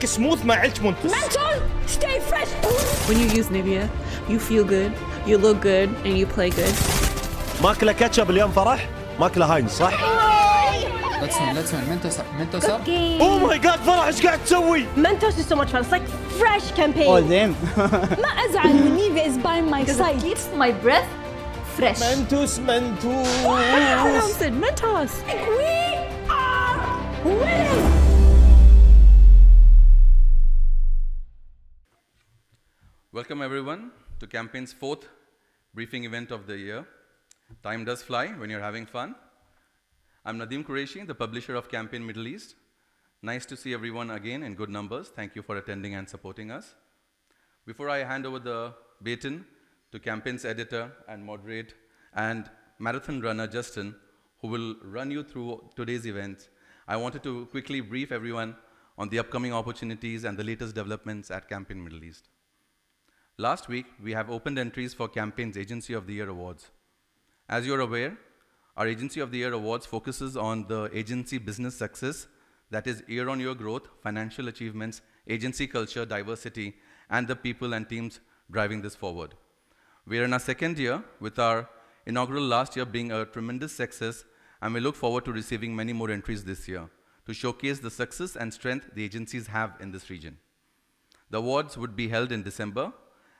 خليك سموث ما عليك منتص. Mental, stay fresh. When you use Nivea, you feel good, you look good, and you play good. ماكله كاتشب اليوم فرح؟ ماكله هاينز صح؟ Let's win. Mentos up. Oh my god فرح ايش قاعد تسوي؟ Mentos is so much fun. It's like fresh campaign. All them. ما أزعل when Nivea is by my Because side. it keeps my breath fresh. منتوس Pronounce it, Mentos. We are winning. Welcome everyone to Campaign's 4th briefing event of the year. Time does fly when you're having fun. I'm Nadeem Qureshi, the publisher of Campaign Middle East. Nice to see everyone again in good numbers. Thank you for attending and supporting us. Before I hand over the baton to Campaign's editor and moderate and marathon runner Justin, who will run you through today's events, I wanted to quickly brief everyone on the upcoming opportunities and the latest developments at Campaign Middle East. Last week, we have opened entries for Campaign's Agency of the Year Awards. As you're aware, our Agency of the Year Awards focuses on the agency business success, that is year-on-year growth, financial achievements, agency culture, diversity, and the people and teams driving this forward. We are in our second year, with our inaugural last year being a tremendous success, and we look forward to receiving many more entries this year to showcase the success and strength the agencies have in this region. The awards would be held in December,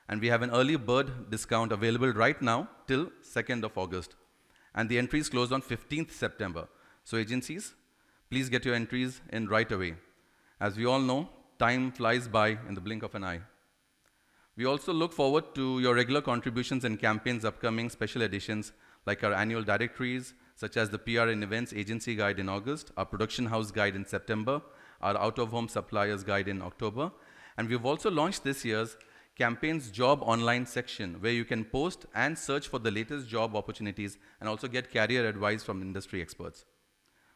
and we have an early bird discount available right now till 2nd of August. And the entries close on 15th September. So agencies, please get your entries in right away. As we all know, time flies by in the blink of an eye. We also look forward to your regular contributions in Campaign's upcoming special editions, like our annual directories, such as the PR and Events Agency Guide in August, our Production House Guide in September, our Out-of-Home Suppliers Guide in October. And we've also launched this year's Campaign's Job Online section, where you can post and search for the latest job opportunities and also get career advice from industry experts.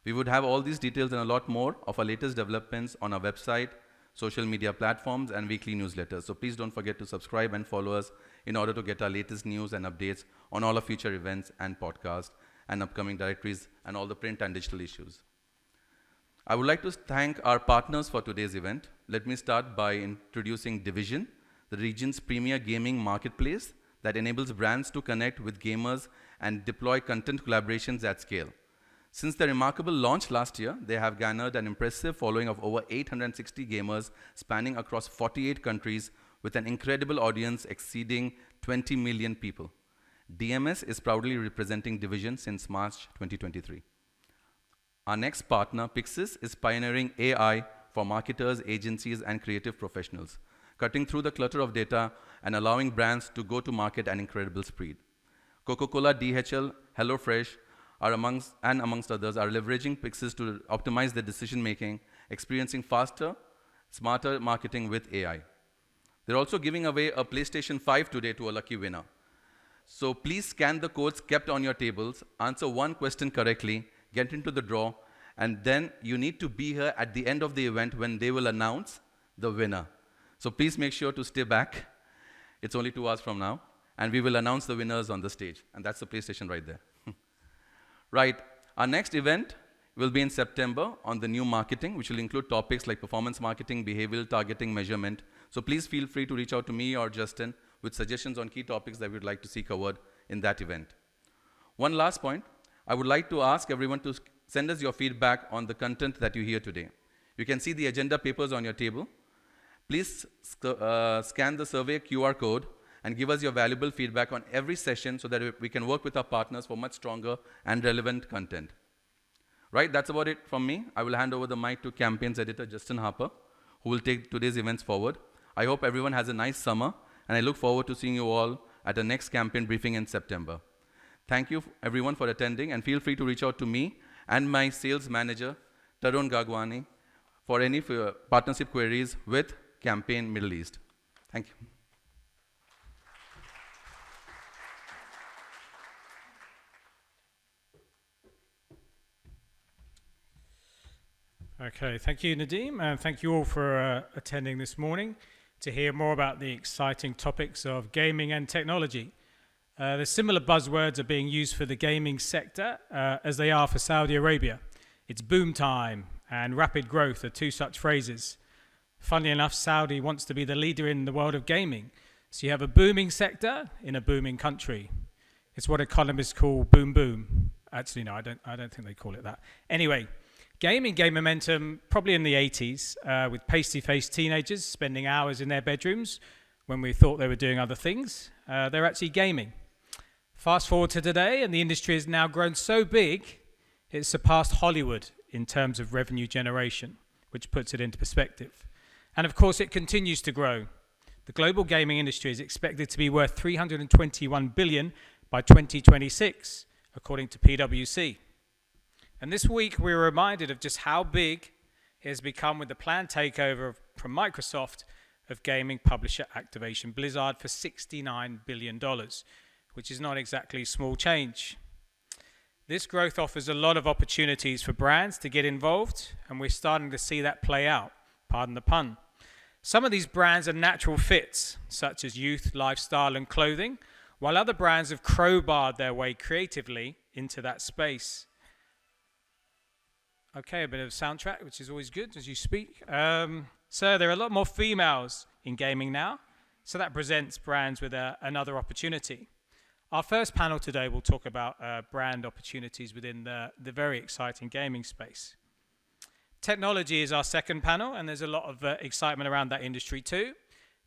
We would have all these details and a lot more of our latest developments on our website, social media platforms, and weekly newsletters. So please don't forget to subscribe and follow us in order to get our latest news and updates on all our future events and podcasts and upcoming directories and all the print and digital issues. I would like to thank our partners for today's event. Let me start by introducing Division, the region's premier gaming marketplace that enables brands to connect with gamers and deploy content collaborations at scale. Since their remarkable launch last year, they have garnered an impressive following of over 860 gamers spanning across 48 countries with an incredible audience exceeding 20 million people. DMS is proudly representing Division since March 2023. Our next partner, Pixis, is pioneering AI for marketers, agencies, and creative professionals, cutting through the clutter of data and allowing brands to go to market at incredible speed. Coca-Cola, DHL, HelloFresh, amongst others, are leveraging Pixis to optimize their decision-making, experiencing faster, smarter marketing with AI. They're also giving away a PlayStation 5 today to a lucky winner. So please scan the codes kept on your tables, answer one question correctly, get into the draw, and then you need to be here at the end of the event when they will announce the winner. So please make sure to stay back. It's only 2 hours from now, and we will announce the winners on the stage. And that's the PlayStation right there. Right, our next event will be in September on the new marketing, which will include topics like performance marketing, behavioral targeting, measurement. So please feel free to reach out to me or Justin with suggestions on key topics that we'd like to see covered in that event. One last point, I would like to ask everyone to send us your feedback on the content that you hear today. You can see the agenda papers on your table. Please scan the survey QR code and give us your valuable feedback on every session so that we can work with our partners for much stronger and relevant content. Right, that's about it from me. I will hand over the mic to Campaign's editor, Justin Harper, who will take today's events forward. I hope everyone has a nice summer, and I look forward to seeing you all at the next campaign briefing in September. Thank you, everyone, for attending, and feel free to reach out to me and my sales manager, Tarun Gagwani, for any partnership queries with Campaign Middle East. Thank you. Okay, thank you, Nadeem, and thank you all for attending this morning to hear more about the exciting topics of gaming and technology. The similar buzzwords are being used for the gaming sector as they are for Saudi Arabia. It's boom time and rapid growth are two such phrases. Funnily enough, Saudi wants to be the leader in the world of gaming. So you have a booming sector in a booming country. It's what economists call boom boom. Actually, no, I don't think they call it that. Anyway, gaming gained momentum probably in the 80s with pasty-faced teenagers spending hours in their bedrooms when we thought they were doing other things. They're actually gaming. Fast forward to today, and the industry has now grown so big, it's surpassed Hollywood in terms of revenue generation, which puts it into perspective. And of course, it continues to grow. The global gaming industry is expected to be worth $321 billion by 2026, according to PwC. And this week, we were reminded of just how big it has become with the planned takeover from Microsoft of gaming publisher Activision Blizzard for $69 billion, which is not exactly small change. This growth offers a lot of opportunities for brands to get involved, and we're starting to see that play out, pardon the pun. Some of these brands are natural fits, such as youth, lifestyle, and clothing, while other brands have crowbarred their way creatively into that space. Okay, a bit of soundtrack, which is always good as you speak. So there are a lot more females in gaming now, so that presents brands with another opportunity. Our first panel today will talk about brand opportunities within the very exciting gaming space. Technology is our second panel, and there's a lot of excitement around that industry too.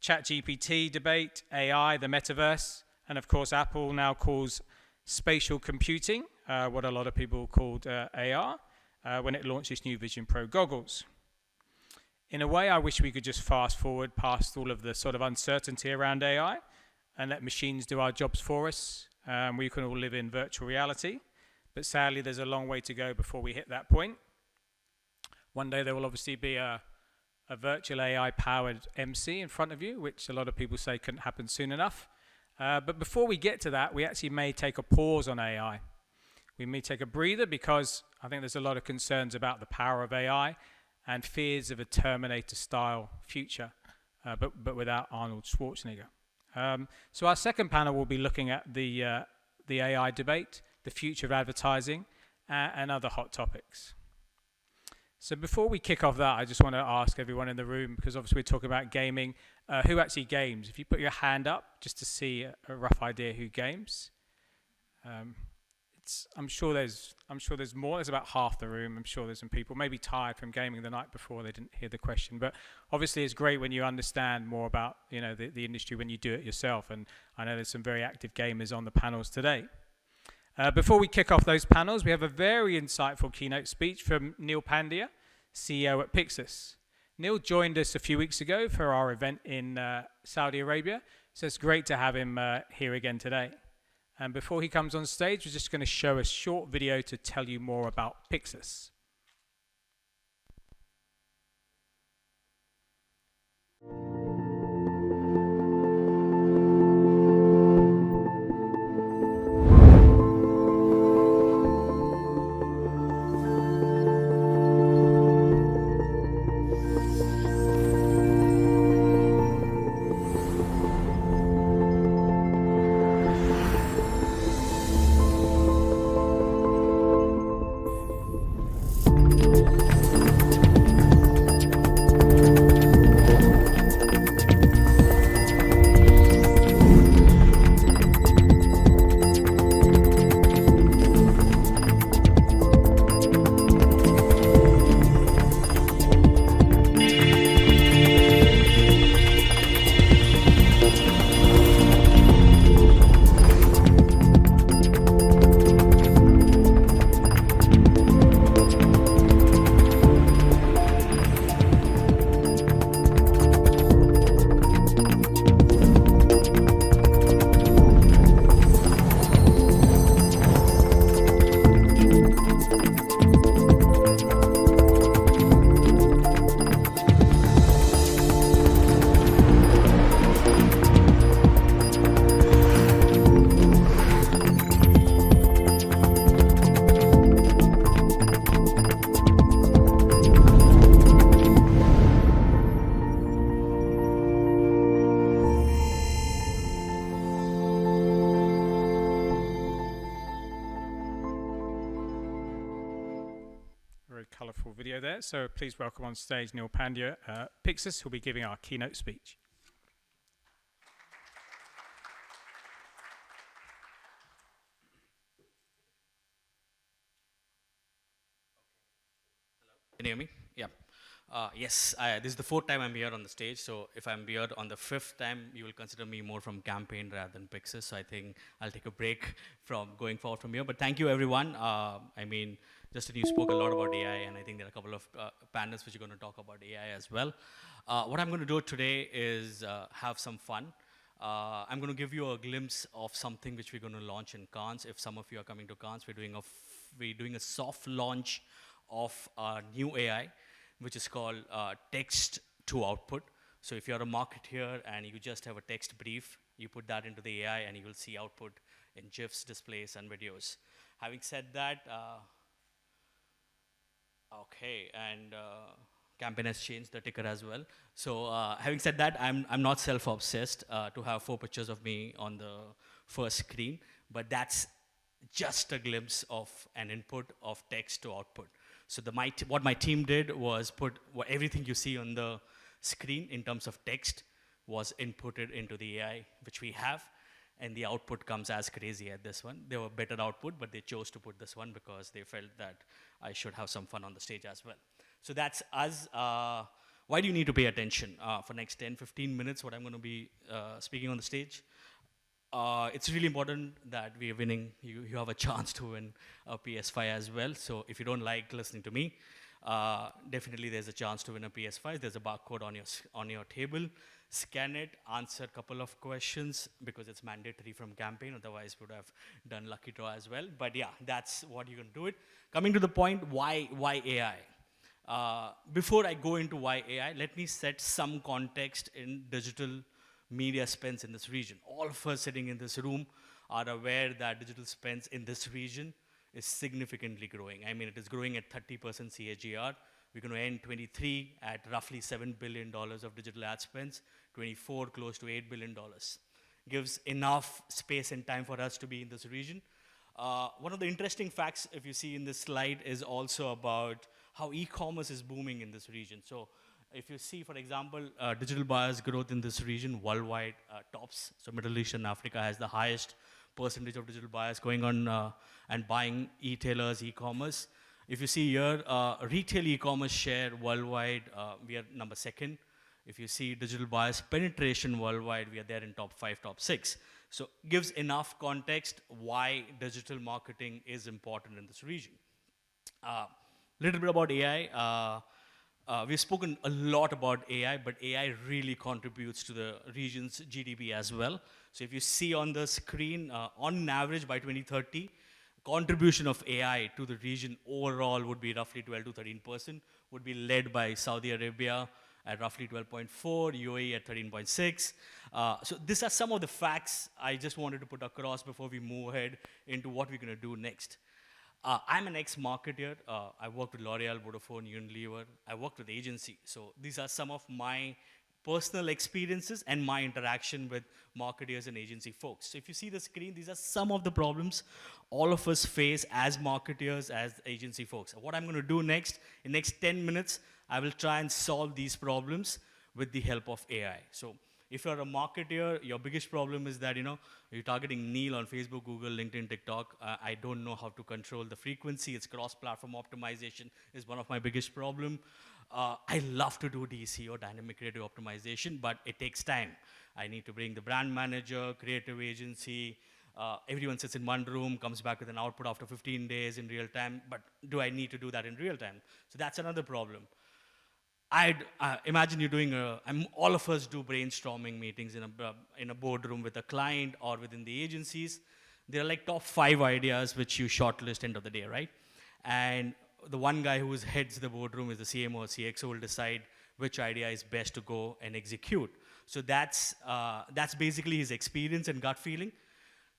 ChatGPT debate, AI, the metaverse, and of course Apple now calls spatial computing, what a lot of people called AR, when it launched its new Vision Pro goggles. In a way, I wish we could just fast forward past all of the sort of uncertainty around AI and let machines do our jobs for us. We can all live in virtual reality, but sadly there's a long way to go before we hit that point. One day there will obviously be a virtual AI-powered MC in front of you, which a lot of people say couldn't happen soon enough. But before we get to that, we actually may take a pause on AI. We may take a breather because I think there's a lot of concerns about the power of AI and fears of a Terminator-style future, but without Arnold Schwarzenegger. So our second panel will be looking at the AI debate, the future of advertising, and other hot topics. So before we kick off that, I just want to ask everyone in the room, because obviously we're talking about gaming, who actually games? If you put your hand up just to see a rough idea who games. I'm sure there's more. There's about half the room. I'm sure there's some people maybe tired from gaming the night before. They didn't hear the question. But obviously it's great when you understand more about the industry when you do it yourself. And I know there's some very active gamers on the panels today. Before we kick off those panels, we have a very insightful keynote speech from Neil Pandya, CEO at Pixis. Neil joined us a few weeks ago for our event in Saudi Arabia, so it's great to have him here again today. And before he comes on stage, we're just going to show a short video to tell you more about Pixis. set, so please welcome on stage Neil Pandya, Pixis, who'll be giving our keynote speech. Can you hear me? Yeah. Yes, this is the fourth time I'm here on the stage, so if I'm here on the fifth time, you will consider me more from Campaign rather than Pixis, so I think I'll take a break from going forward from here. But thank you, everyone. I mean, Justin, you spoke a lot about AI, and I think there are a couple of panels which are going to talk about AI as well. What I'm going to do today is have some fun. I'm going to give you a glimpse of something which we're going to launch in Cannes. If some of you are coming to Cannes, we're doing a soft launch of our new AI, which is called text to output. So if you're a marketer and you just have a text brief, you put that into the AI and you will see output in GIFs, displays, and videos. Having said that, okay, and Campaign has changed the ticker as well. So having said that, I'm not self-obsessed to have 4 pictures of me on the first screen, but that's just a glimpse of an input of text to output. So what my team did was put everything you see on the screen in terms of text was inputted into the AI, which we have, and the output comes as crazy at this one. There were better output, but they chose to put this one because they felt that I should have some fun on the stage as well. So that's us. Why do you need to pay attention? For next 10, 15 minutes, what I'm going to be speaking on the stage, it's really important that we are winning. You have a chance to win a PS5 as well. So if you don't like listening to me, definitely there's a chance to win a PS5. There's a barcode on your table. Scan it, answer a couple of questions because it's mandatory from Campaign. Otherwise, we would have done lucky draw as well. But yeah, that's what you can do it. Coming to the point, why AI? Before I go into why AI, let me set some context in digital media spends in this region. All of us sitting in this room are aware that digital spends in this region is significantly growing. I mean, it is growing at 30% CAGR. We're going to end 23 at roughly $7 billion of digital ad spends, 24 close to $8 billion. Gives enough space and time for us to be in this region. One of the interesting facts, if you see in this slide, is also about how e-commerce is booming in this region. So if you see, for example, digital buyers growth in this region worldwide tops. So Middle East and Africa has the highest percentage of digital buyers going on and buying e-tailers, e-commerce. If you see here, retail e-commerce share worldwide, we are number 2nd. If you see digital buyers penetration worldwide, we are there in top 5, top 6. So gives enough context why digital marketing is important in this region. Little bit about AI. We've spoken a lot about AI, but AI really contributes to the region's GDP as well. So if you see on the screen, on average by 2030, contribution of AI to the region overall would be roughly 12 to 13%, would be led by Saudi Arabia at roughly 12.4, UAE at 13.6. So these are some of the facts I just wanted to put across before we move ahead into what we're going to do next. I'm an ex-marketer. I worked with L'Oreal, Vodafone, Unilever. I worked with agency. So these are some of my personal experiences and my interaction with marketers and agency folks. So if you see the screen, these are some of the problems all of us face as marketers, as agency folks. What I'm going to do next, in next 10 minutes, I will try and solve these problems with the help of AI. So if you're a marketer, your biggest problem is that, you're targeting Neil on Facebook, Google, LinkedIn, TikTok. I don't know how to control the frequency. It's cross-platform optimization is one of my biggest problem. I love to do DCO, dynamic creative optimization, but it takes time. I need to bring the brand manager, creative agency. Everyone sits in one room, comes back with an output after 15 days in real time, but do I need to do that in real time? So that's another problem. I'd imagine you're doing all of us do brainstorming meetings in a boardroom with a client or within the agencies. There are like top 5 ideas which you shortlist end of the day, right? And the one guy who heads the boardroom is the CMO or CXO will decide which idea is best to go and execute. So that's basically his experience and gut feeling.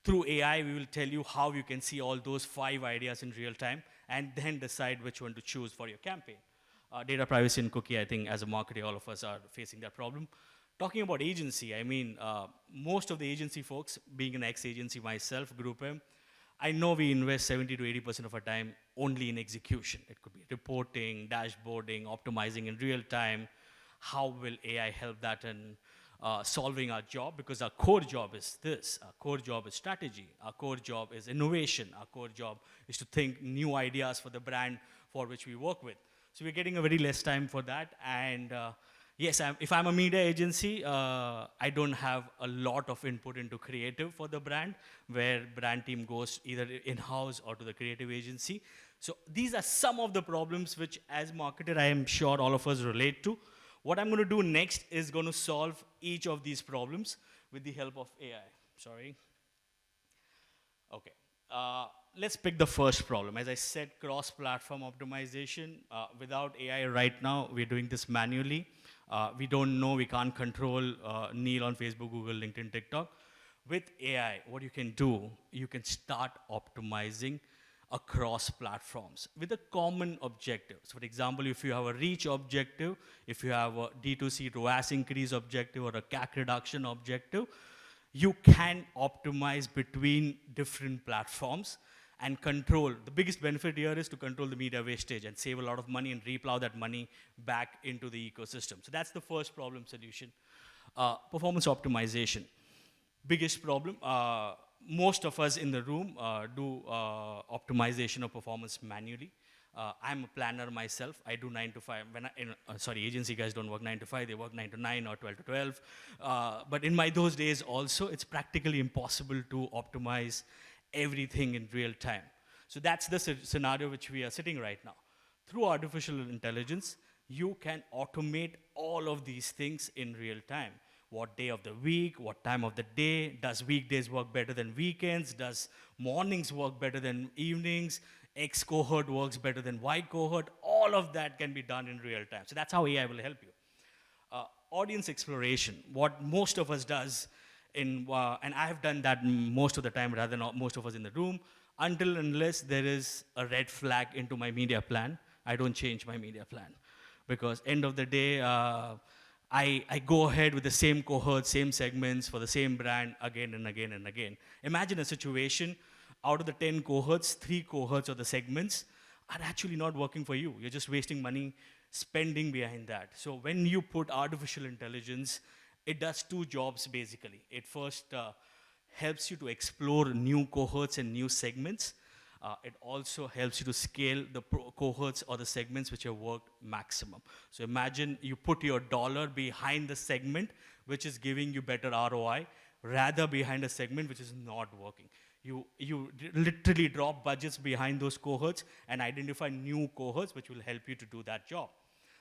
Through AI, we will tell you how you can see all those 5 ideas in real time and then decide which one to choose for your campaign. Data privacy and cookie, I think as a marketer, all of us are facing that problem. Talking about agency, I mean, most of the agency folks, being an ex-agency myself, Group M, I know we invest 70 to 80% of our time only in execution. It could be reporting, dashboarding, optimizing in real time. How will AI help that in solving our job? Because our core job is this. Our core job is strategy. Our core job is innovation. Our core job is to think new ideas for the brand for which we work with. So we're getting a very less time for that. And yes, if I'm a media agency, I don't have a lot of input into creative for the brand, where brand team goes either in-house or to the creative agency. So these are some of the problems which, as marketer, I am sure all of us relate to. What I'm going to do next is going to solve each of these problems with the help of AI. Sorry. Okay. Let's pick the first problem. As I said, cross-platform optimization. Without AI right now, we're doing this manually. We don't know, we can't control Neil on Facebook, Google, LinkedIn, TikTok. With AI, what you can do, you can start optimizing across platforms with a common objective. So for example, if you have a reach objective, if you have a D2C ROAS increase objective or a CAC reduction objective, you can optimize between different platforms and control. The biggest benefit here is to control the media wastage and save a lot of money and replow that money back into the ecosystem. So that's the first problem solution. Performance optimization. Biggest problem, most of us in the room do optimization of performance manually. I'm a planner myself. I do 9 to 5. Sorry, agency guys don't work 9 to 5. They work 9 to 9 or 12 to 12. But in those days also, it's practically impossible to optimize everything in real time. So that's the scenario which we are sitting right now. Through artificial intelligence, you can automate all of these things in real time. What day of the week, what time of the day, does weekdays work better than weekends, does mornings work better than evenings, X cohort works better than Y cohort, all of that can be done in real time. So that's how AI will help you. Audience exploration, what most of us does, and I have done that most of the time rather than most of us in the room, until unless there is a red flag into my media plan, I don't change my media plan. Because end of the day, I go ahead with the same cohort, same segments for the same brand again and again and again. Imagine a situation, out of the 10 cohorts, 3 cohorts or the segments are actually not working for you. You're just wasting money spending behind that. So when you put artificial intelligence, it does 2 jobs basically. It first helps you to explore new cohorts and new segments. It also helps you to scale the cohorts or the segments which have worked maximum. So imagine you put your dollar behind the segment which is giving you better ROI, rather behind a segment which is not working. You literally drop budgets behind those cohorts and identify new cohorts which will help you to do that job.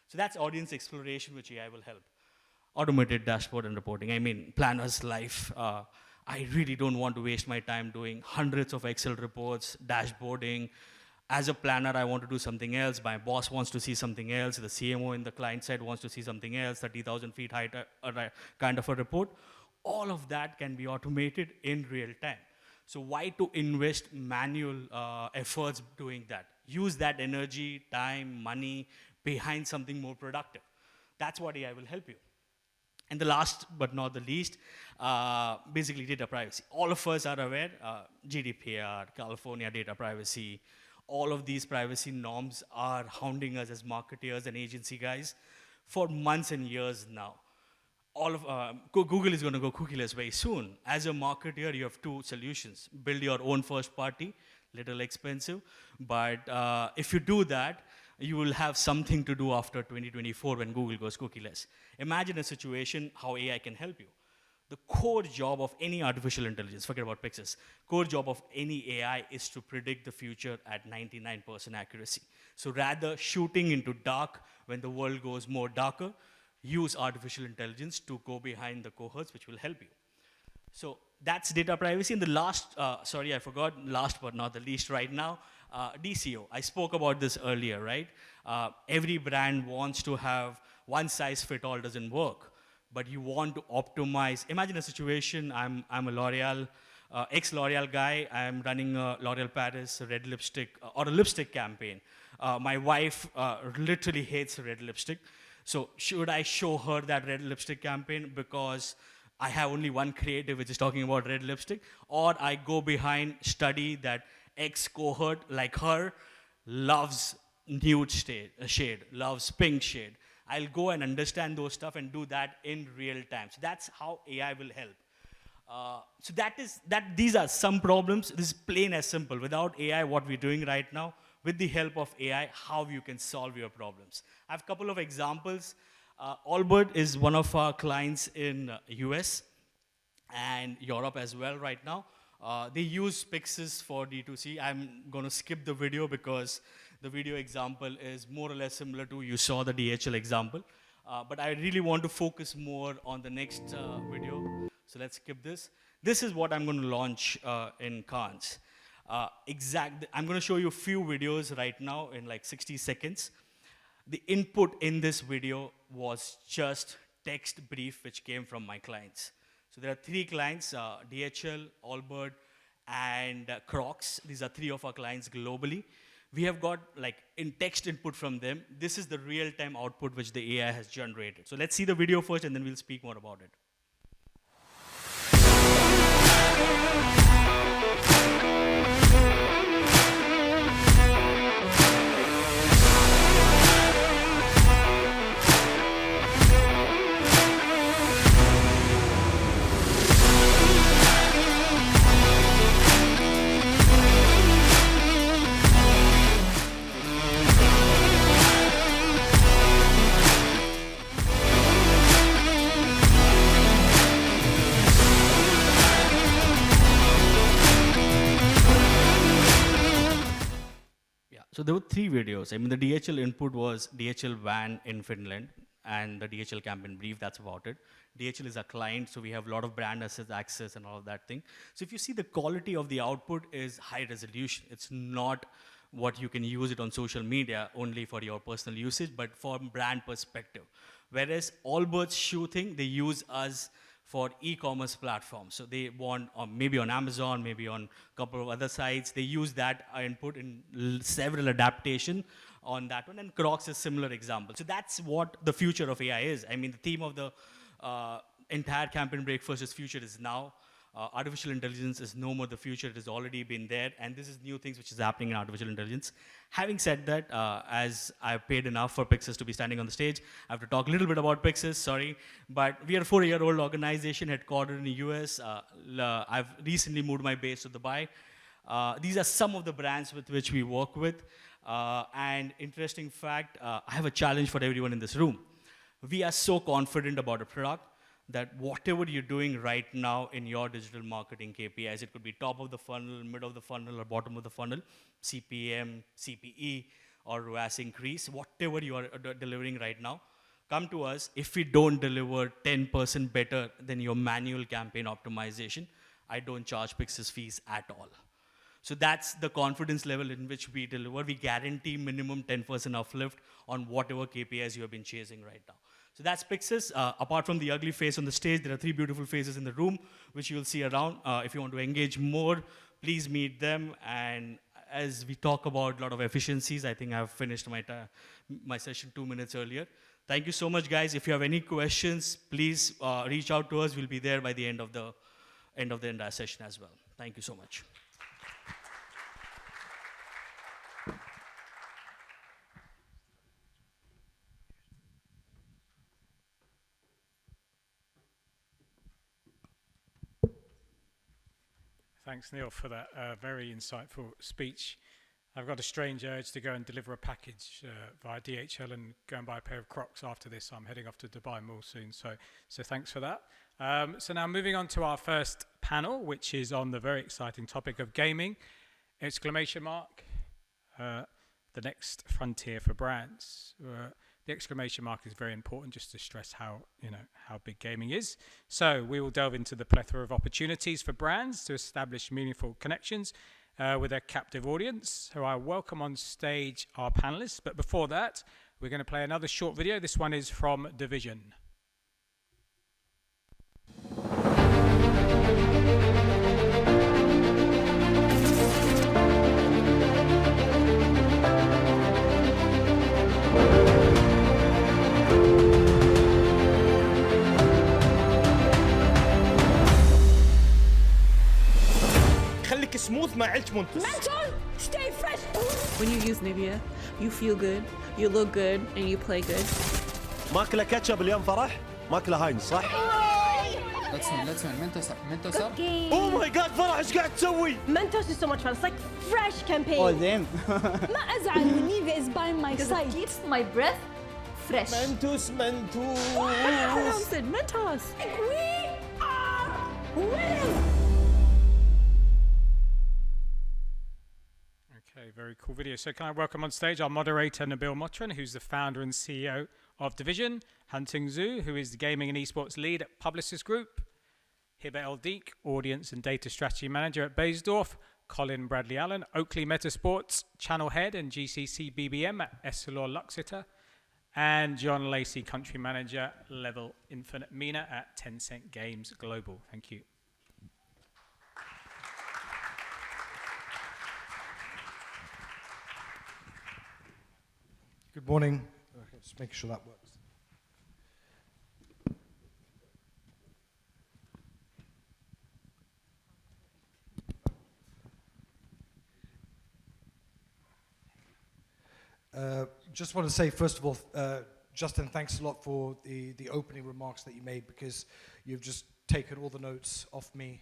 So that's audience exploration, which AI will help. Automated dashboard and reporting. I mean, planner's life. I really don't want to waste my time doing hundreds of Excel reports, dashboarding. As a planner, I want to do something else. My boss wants to see something else. The CMO in the client side wants to see something else, 30,000 feet height kind of a report. All of that can be automated in real time. So why to invest manual efforts doing that? Use that energy, time, money behind something more productive. That's what AI will help you. And the last but not the least, basically data privacy. All of us are aware, GDPR, California data privacy, all of these privacy norms are hounding us as marketeers and agency guys for months and years now. Google is going to go cookieless very soon. As a marketer, you have 2 solutions. Build your own first party, little expensive, but if you do that, you will have something to do after 2024 when Google goes cookieless. Imagine a situation how AI can help you. The core job of any artificial intelligence, forget about Pixels, core job of any AI is to predict the future at 99% accuracy. So rather shooting into dark when the world goes more darker, use artificial intelligence to go behind the cohorts, which will help you. So that's data privacy. And the last, sorry, I forgot, last but not the least right now, DCO. I spoke about this earlier, right? Every brand wants to have one size fit all doesn't work, but you want to optimize. Imagine a situation, I'm a L'Oreal, ex-L'Oreal guy. I'm running a L'Oreal Paris red lipstick or a lipstick campaign. My wife literally hates red lipstick. So should I show her that red lipstick campaign because I have only one creative which is talking about red lipstick, or I go behind, study that X cohort like her loves nude shade, loves pink shade. I'll go and understand those stuff and do that in real time. So that's how AI will help. So these are some problems. This is plain as simple. Without AI, what we're doing right now, with the help of AI, how you can solve your problems. I have a couple of examples. Allbird is one of our clients in US and Europe as well right now. They use Pixis for D2C. I'm going to skip the video because the video example is more or less similar to you saw the DHL example. But I really want to focus more on the next video. So let's skip this. This is what I'm going to launch in Cannes. I'm going to show you a few videos right now in like 60 seconds. The input in this video was just text brief which came from my clients. So there are 3 clients, DHL, Allbird, and Crocs. These are 3 of our clients globally. We have got like in text input from them. This is the real-time output which the AI has generated. So let's see the video first and then we'll speak more about it. So there were 3 videos. I mean, the DHL input was DHL van in Finland and the DHL campaign brief, that's about it. DHL is a client, so we have a lot of brand assets, access and all of that thing. So if you see the quality of the output is high resolution. It's not what you can use it on social media only for your personal usage, but for brand perspective. Whereas Allbird's shoe thing, they use us for e-commerce platforms. So they want, maybe on Amazon, maybe on a couple of other sites, they use that input in several adaptation on that one, and Crocs is a similar example. So that's what the future of AI is. I mean, the theme of the entire campaign breakfast is future is now. Artificial intelligence is no more the future, it has already been there, and this is new things which is happening in artificial intelligence. Having said that, as I've paid enough for Pixis to be standing on the stage, I have to talk a little bit about Pixis, sorry, but we are a 4-year-old organization headquartered in the US. I've recently moved my base to Dubai. These are some of the brands with which we work with, and interesting fact, I have a challenge for everyone in this room. We are so confident about a product that whatever you're doing right now in your digital marketing KPIs, it could be top of the funnel, mid of the funnel, or bottom of the funnel, CPM, CPE, or ROAS increase, whatever you are delivering right now, come to us. If we don't deliver 10% better than your manual campaign optimization, I don't charge Pixis fees at all. So that's the confidence level in which we deliver. We guarantee minimum 10% uplift on whatever KPIs you have been chasing right now. So that's Pixis. Apart from the ugly face on the stage, there are 3 beautiful faces in the room, which you'll see around. If you want to engage more, please meet them. And as we talk about a lot of efficiencies, I think I've finished my session 2 minutes earlier. Thank you so much, guys. If you have any questions, please reach out to us. We'll be there by the end of the entire session as well. Thank you so much. Thanks, Neil, for that very insightful speech. I've got a strange urge to go and deliver a package via DHL and go and buy a pair of Crocs after this. I'm heading off to Dubai Mall soon, so thanks for that. So now moving on to our first panel, which is on the very exciting topic of gaming, ! The next frontier for brands. The exclamation mark is very important just to stress how big gaming is. So we will delve into the plethora of opportunities for brands to establish meaningful connections with their captive audience. So I welcome on stage our panelists. But before that, we're going to play another short video. This one is from Division. خليك سموث ما عليك منتص. Mental, stay fresh. When you use Nivea, you feel good, you look good, and you play good. ماكله كاتشب اليوم فرح؟ ماكله هاينز صح؟ let's win منتصر Oh my god فرح ايش قاعد تسوي؟ Mentos is so much fun. It's like fresh campaign. Oh damn. ما أزعل when Nivea is by my Because it side. keeps my breath fresh. منتوس Pronounce it, Mentos. We are winning. Okay, very cool video. So can I welcome on stage our moderator, Nabil Motran, who's the founder and CEO of Division, Hunting Zhu, who is the gaming and esports lead at Publicis Group, Hiba El Deek, audience and data strategy manager at Baysdorf, Colin Bradley Allen, Oakley Metasports, channel head and GCC BBM at Essilor Luxiter, and John Lacey, country manager, Level Infinite MENA at Tencent Games Global. Thank you. Good morning. Okay, just making sure that works. Just want to say, first of all, Justin, thanks a lot for the opening remarks that you made, because you've just taken all the notes off me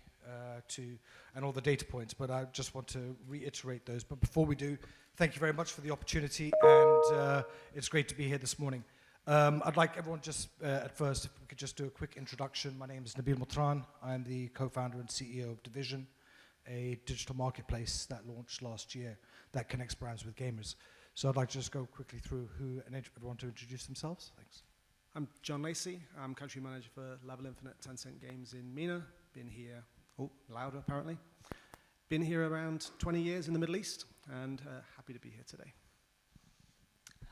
and all the data points, but I just want to reiterate those. But before we do, thank you very much for the opportunity, and it's great to be here this morning. I'd like everyone just at first, if we could just do a quick introduction. My name is Nabil Motran. I'm the co-founder and CEO of Division, a digital marketplace that launched last year that connects brands with gamers. So I'd like to just go quickly through who and everyone to introduce themselves. Thanks. I'm John Lacey. I'm country manager for Level Infinite Tencent Games in MENA. Been here, louder apparently. Been here around 20 years in the Middle East, and happy to be here today.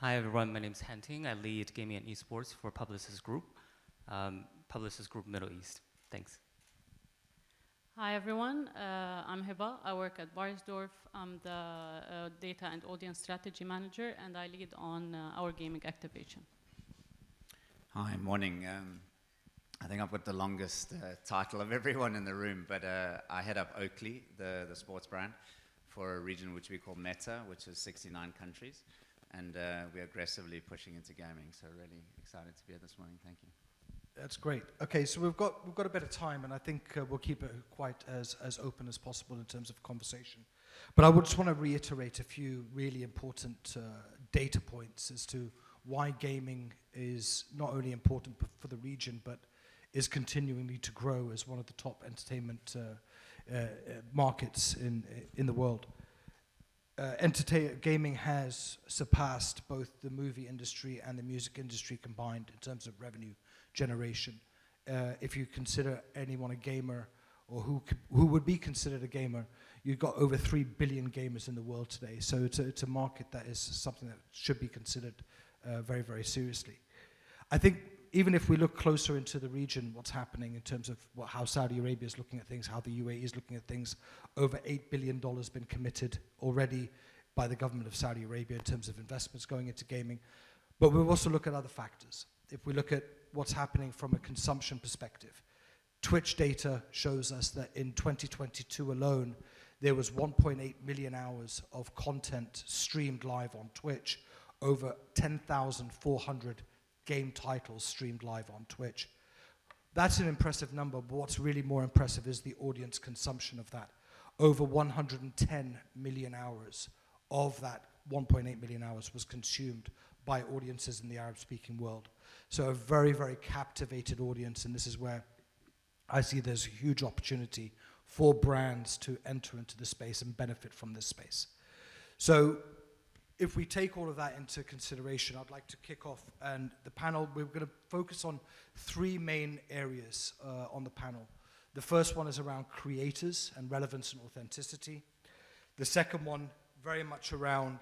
Hi everyone, my name is Hanting. I lead gaming and esports for Publicis Group, Publicis Group Middle East. Thanks. Hi everyone, I'm Hiba. I work at Barsdorf. I'm the data and audience strategy manager, and I lead on our gaming activation. Hi, morning. I think I've got the longest title of everyone in the room, but I head up Oakley, the sports brand, for a region which we call Meta, which is 69 countries, and we're aggressively pushing into gaming, so really excited to be here this morning. Thank you. That's great. Okay, so we've got a bit of time, and I think we'll keep it quite as open as possible in terms of conversation. But I would just want to reiterate a few really important data points as to why gaming is not only important for the region, but is continuing to grow as one of the top entertainment markets in the world. Gaming has surpassed both the movie industry and the music industry combined in terms of revenue generation. If you consider anyone a gamer, or who would be considered a gamer, you've got over 3 billion gamers in the world today. So it's a market that is something that should be considered very, very seriously. I think even if we look closer into the region, what's happening in terms of how Saudi Arabia is looking at things, how the UAE is looking at things, over $8 billion been committed already by the government of Saudi Arabia in terms of investments going into gaming. But we'll also look at other factors. If we look at what's happening from a consumption perspective, Twitch data shows us that in 2022 alone, there was 1.8 million hours of content streamed live on Twitch, over 10,400 game titles streamed live on Twitch. That's an impressive number, but what's really more impressive is the audience consumption of that. Over 110 million hours of that 1.8 million hours was consumed by audiences in the Arab-speaking world. So a very, very captivated audience, and this is where I see there's a huge opportunity for brands to enter into the space and benefit from this space. So if we take all of that into consideration, I'd like to kick off, and the panel, we're going to focus on 3 main areas on the panel. The first one is around creators and relevance and authenticity. The second one, very much around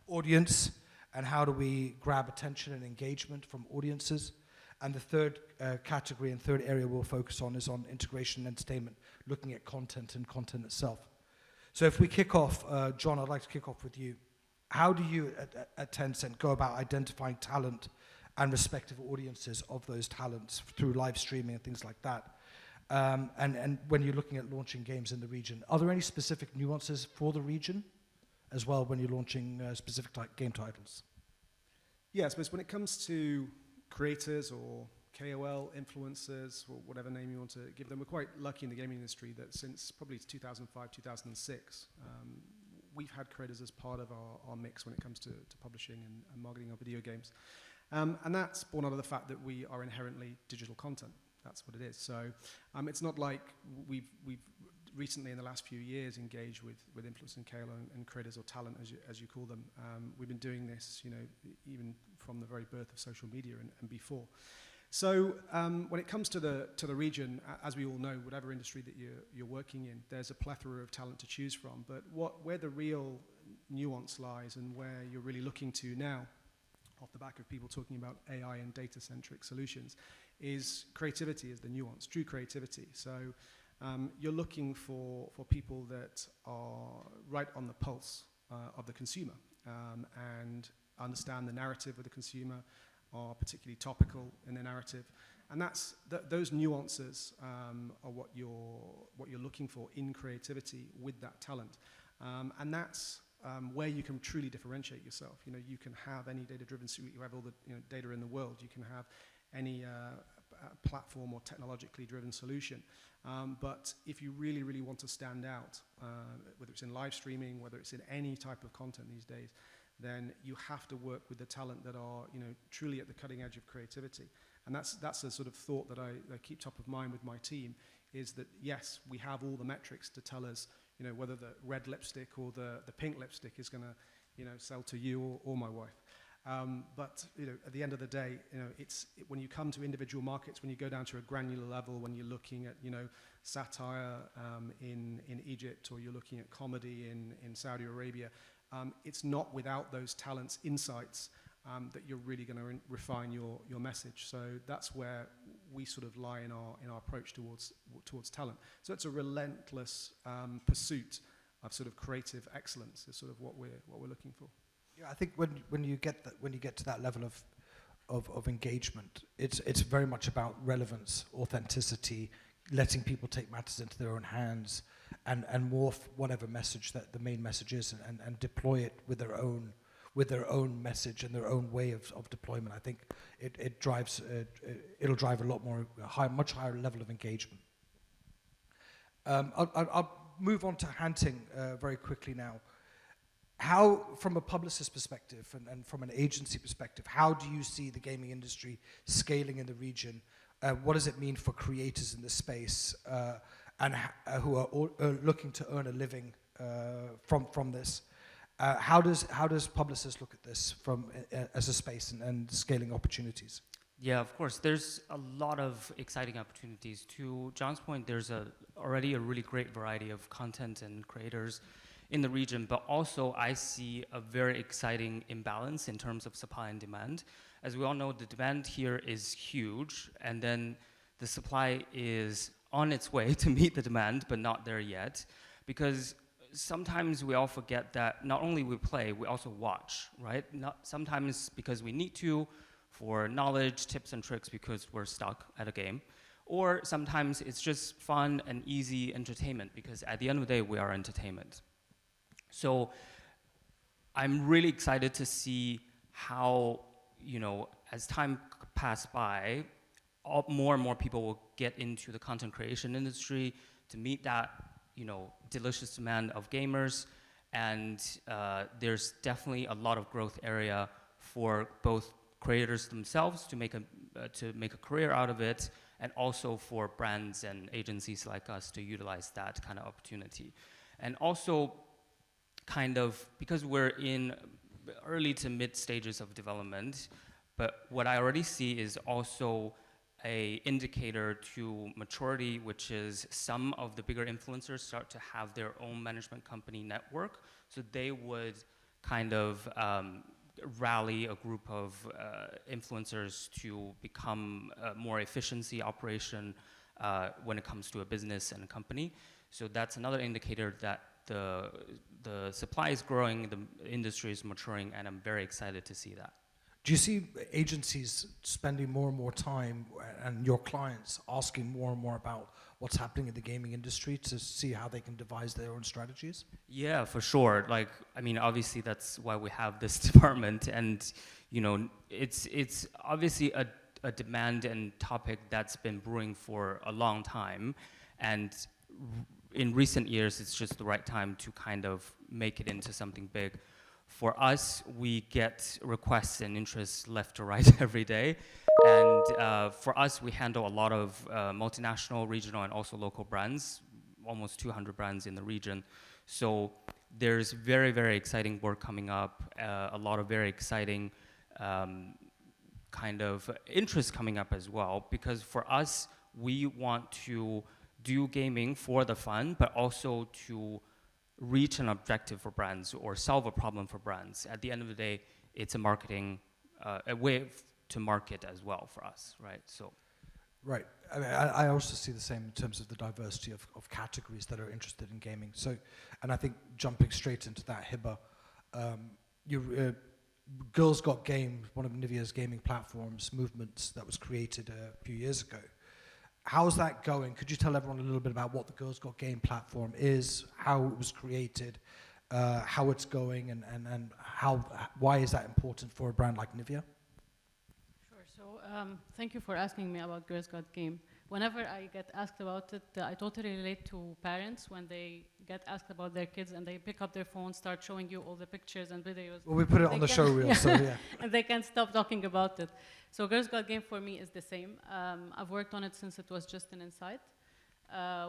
audience and how do we grab attention and engagement from audiences. And the third category and third area we'll focus on is on integration and entertainment, looking at content and content itself. So if we kick off, John, I'd like to kick off with you. How do you at Tencent go about identifying talent and respective audiences of those talents through live streaming and things like that? And when you're looking at launching games in the region, are there any specific nuances for the region as well when you're launching specific game titles? Yeah, I suppose when it comes to creators or KOL influencers, or whatever name you want to give them, we're quite lucky in the gaming industry that since probably 2005, 2006, we've had creators as part of our mix when it comes to publishing and marketing our video games. And that's born out of the fact that we are inherently digital content. That's what it is. So it's not like we've recently in the last few years engaged with influencers and KOL and creators or talent, as you call them. We've been doing this, even from the very birth of social media and before. So when it comes to the region, as we all know, whatever industry that you're working in, there's a plethora of talent to choose from. But where the real nuance lies and where you're really looking to now, off the back of people talking about AI and data-centric solutions, is creativity is the nuance, true creativity. So you're looking for people that are right on the pulse of the consumer and understand the narrative of the consumer, are particularly topical in their narrative, and those nuances are what you're looking for in creativity with that talent, and that's where you can truly differentiate yourself. You can have any data-driven suite, you have all the data in the world, you can have any platform or technologically driven solution, but if you really, really want to stand out, whether it's in live streaming, whether it's in any type of content these days, then you have to work with the talent that are, truly at the cutting edge of creativity. And that's a sort of thought that I keep top of mind with my team, is that yes, we have all the metrics to tell us, whether the red lipstick or the pink lipstick is going to, sell to you or my wife. But at the end of the day, when you come to individual markets, when you go down to a granular level, when you're looking at satire in Egypt, or you're looking at comedy in Saudi Arabia, it's not without those talents, insights, that you're really going to refine your message. So that's where we sort of lie in our approach towards talent. So it's a relentless pursuit of sort of creative excellence is sort of what we're looking for. Yeah, I think when you get to that level of engagement, it's very much about relevance, authenticity, letting people take matters into their own hands, and morph whatever message that the main message is, and deploy it with their own message and their own way of deployment. I think it'll drive a lot more much higher level of engagement. I'll move on to Hanting very quickly now. How, from a publicist perspective and from an agency perspective, how do you see the gaming industry scaling in the region? What does it mean for creators in the space and who are looking to earn a living from this? How does publicists look at this as a space and scaling opportunities? Yeah, of course. There's a lot of exciting opportunities. To John's point, there's already a really great variety of content and creators in the region, but also I see a very exciting imbalance in terms of supply and demand. As we all know, the demand here is huge, and then the supply is on its way to meet the demand, but not there yet. Because sometimes we all forget that not only we play, we also watch, right? Sometimes because we need to, for knowledge, tips and tricks, because we're stuck at a game. Or sometimes it's just fun and easy entertainment, because at the end of the day, we are entertainment. So I'm really excited to see how, as time passes by, more and more people will get into the content creation industry to meet that, delicious demand of gamers. And there's definitely a lot of growth area for both creators themselves to make a career out of it, and also for brands and agencies like us to utilize that kind of opportunity. And also, kind of, because we're in early to mid stages of development, but what I already see is also a indicator to maturity, which is some of the bigger influencers start to have their own management company network. So they would kind of rally a group of influencers to become more efficiency operation when it comes to a business and a company. So that's another indicator that the supply is growing, the industry is maturing, and I'm very excited to see that. Do you see agencies spending more and more time and your clients asking more and more about what's happening in the gaming industry to see how they can devise their own strategies? Yeah, for sure. Like, I mean, obviously that's why we have this department, and you know, it's obviously a demand and topic that's been brewing for a long time, and in recent years, it's just the right time to kind of make it into something big. For us, we get requests and interests left to right every day. And for us, we handle a lot of multinational, regional, and also local brands, almost 200 brands in the region. So there's very, very exciting work coming up, a lot of very exciting kind of interest coming up as well. Because for us, we want to do gaming for the fun, but also to reach an objective for brands or solve a problem for brands. At the end of the day, it's a marketing, a way to market as well for us, right? So, right. I mean, I also see the same in terms of the diversity of categories that are interested in gaming. So, and I think jumping straight into that, Hiba, Girls Got Game, one of Nivea's gaming platforms, movements that was created a few years ago. How's that going? Could you tell everyone a little bit about what the Girls Got Game platform is, how it was created, how it's going, and why is that important for a brand like Nivea? Sure. So thank you for asking me about Girls Got Game. Whenever I get asked about it, I totally relate to parents when they get asked about their kids and they pick up their phone, start showing you all the pictures and videos. Well, we put it on the show reel, so yeah. And they can't stop talking about it. So Girls Got Game for me is the same. I've worked on it since it was just an insight.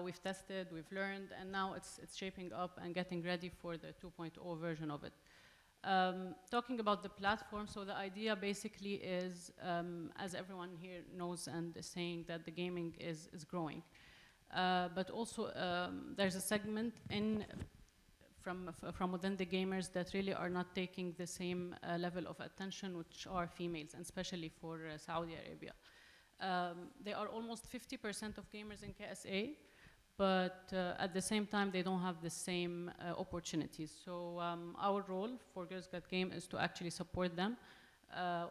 We've tested, we've learned, and now it's shaping up and getting ready for the 2.0 version of it. Talking about the platform, so the idea basically is, as everyone here knows and is saying, that the gaming is growing. But also there's a segment from within the gamers that really are not taking the same level of attention, which are females, and especially for Saudi Arabia. They are almost 50% of gamers in KSA, but at the same time, they don't have the same opportunities. So our role for Girls Got Game is to actually support them,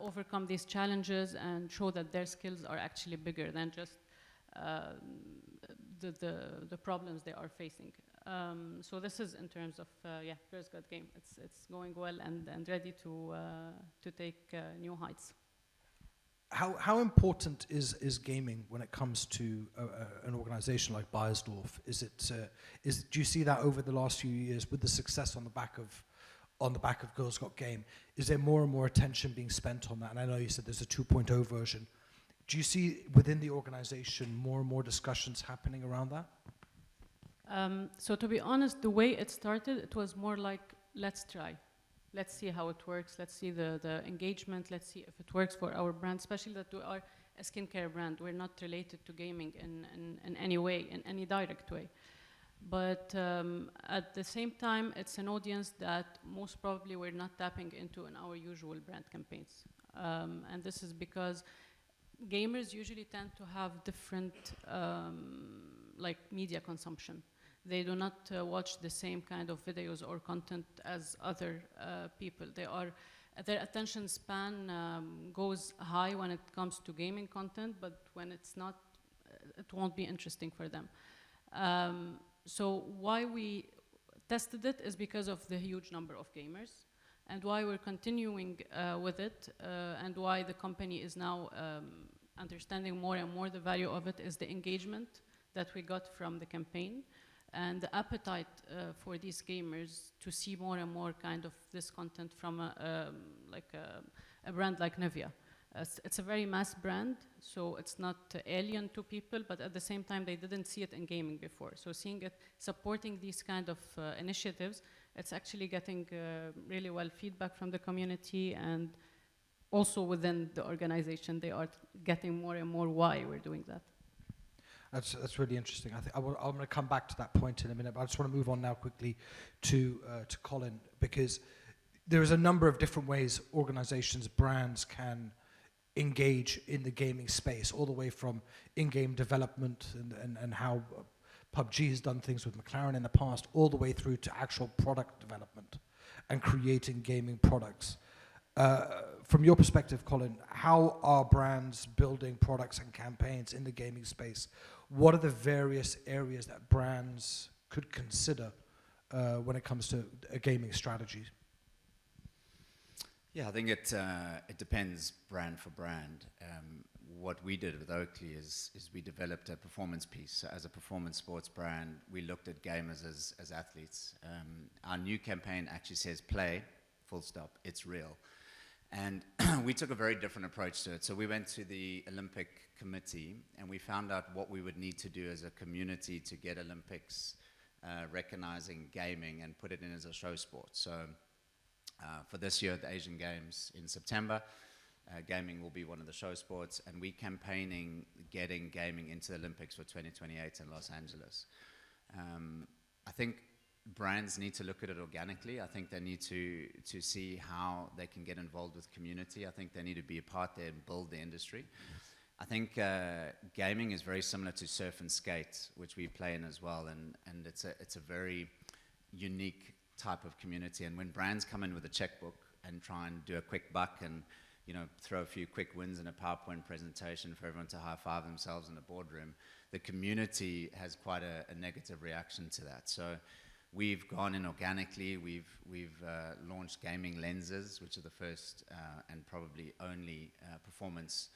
overcome these challenges, and show that their skills are actually bigger than just the problems they are facing. So this is in terms of Girls Got Game. It's going well and ready to take new heights. How important is gaming when it comes to an organization like Beiersdorf? Do you see that over the last few years with the success on the back of Girls Got Game? Is there more and more attention being spent on that? And I know you said there's a 2.0 version. Do you see within the organization more and more discussions happening around that? So to be honest, the way it started, it was more like, let's try. Let's see how it works. Let's see the engagement. Let's see if it works for our brand, especially that we are a skincare brand. We're not related to gaming in any way, in any direct way. But at the same time, it's an audience that most probably we're not tapping into in our usual brand campaigns. And this is because gamers usually tend to have different like media consumption. They do not watch the same kind of videos or content as other people. Their attention span goes high when it comes to gaming content, but when it's not, it won't be interesting for them. So why we tested it is because of the huge number of gamers, and why we're continuing with it, and why the company is now understanding more and more the value of it is the engagement that we got from the campaign, and the appetite for these gamers to see more and more kind of this content from a brand like Nivea. It's a very mass brand, so it's not alien to people, but at the same time, they didn't see it in gaming before. So seeing it, supporting these kind of initiatives, it's actually getting really well feedback from the community, and also within the organization, they are getting more and more why we're doing that. That's really interesting. I'm going to come back to that point in a minute, but I just want to move on now quickly to Colin, because there's a number of different ways organizations, brands can engage in the gaming space, all the way from in-game development and how PUBG has done things with McLaren in the past, all the way through to actual product development and creating gaming products. From your perspective, Colin, how are brands building products and campaigns in the gaming space? What are the various areas that brands could consider when it comes to a gaming strategy? Yeah, I think it depends brand for brand. What we did with Oakley is we developed a performance piece. So as a performance sports brand, we looked at gamers as athletes. Our new campaign actually says play, full stop, it's real. And we took a very different approach to it. So we went to the Olympic Committee and we found out what we would need to do as a community to get Olympics recognizing gaming and put it in as a show sport. So for this year at the Asian Games in September, gaming will be one of the show sports, and we're campaigning getting gaming into the Olympics for 2028 in Los Angeles. I think brands need to look at it organically. I think they need to see how they can get involved with community. I think they need to be a part there and build the industry. I think gaming is very similar to surf and skate, which we play in as well, and it's a very unique type of community. And when brands come in with a checkbook and try and do a quick buck and throw a few quick wins in a PowerPoint presentation for everyone to high-five themselves in the boardroom, the community has quite a negative reaction to that. So we've gone in organically. We've launched gaming lenses, which are the first and probably only performance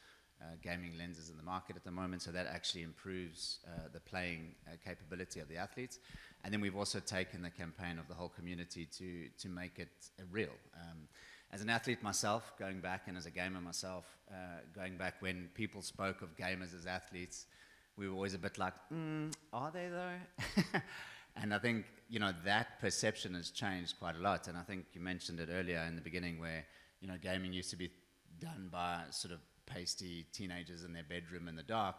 gaming lenses in the market at the moment. So that actually improves the playing capability of the athletes. And then we've also taken the campaign of the whole community to make it real. As an athlete myself, going back, and as a gamer myself, going back when people spoke of gamers as athletes, we were always a bit like, are they though? And I think, that perception has changed quite a lot. And I think you mentioned it earlier in the beginning where, gaming used to be done by sort of pasty teenagers in their bedroom in the dark.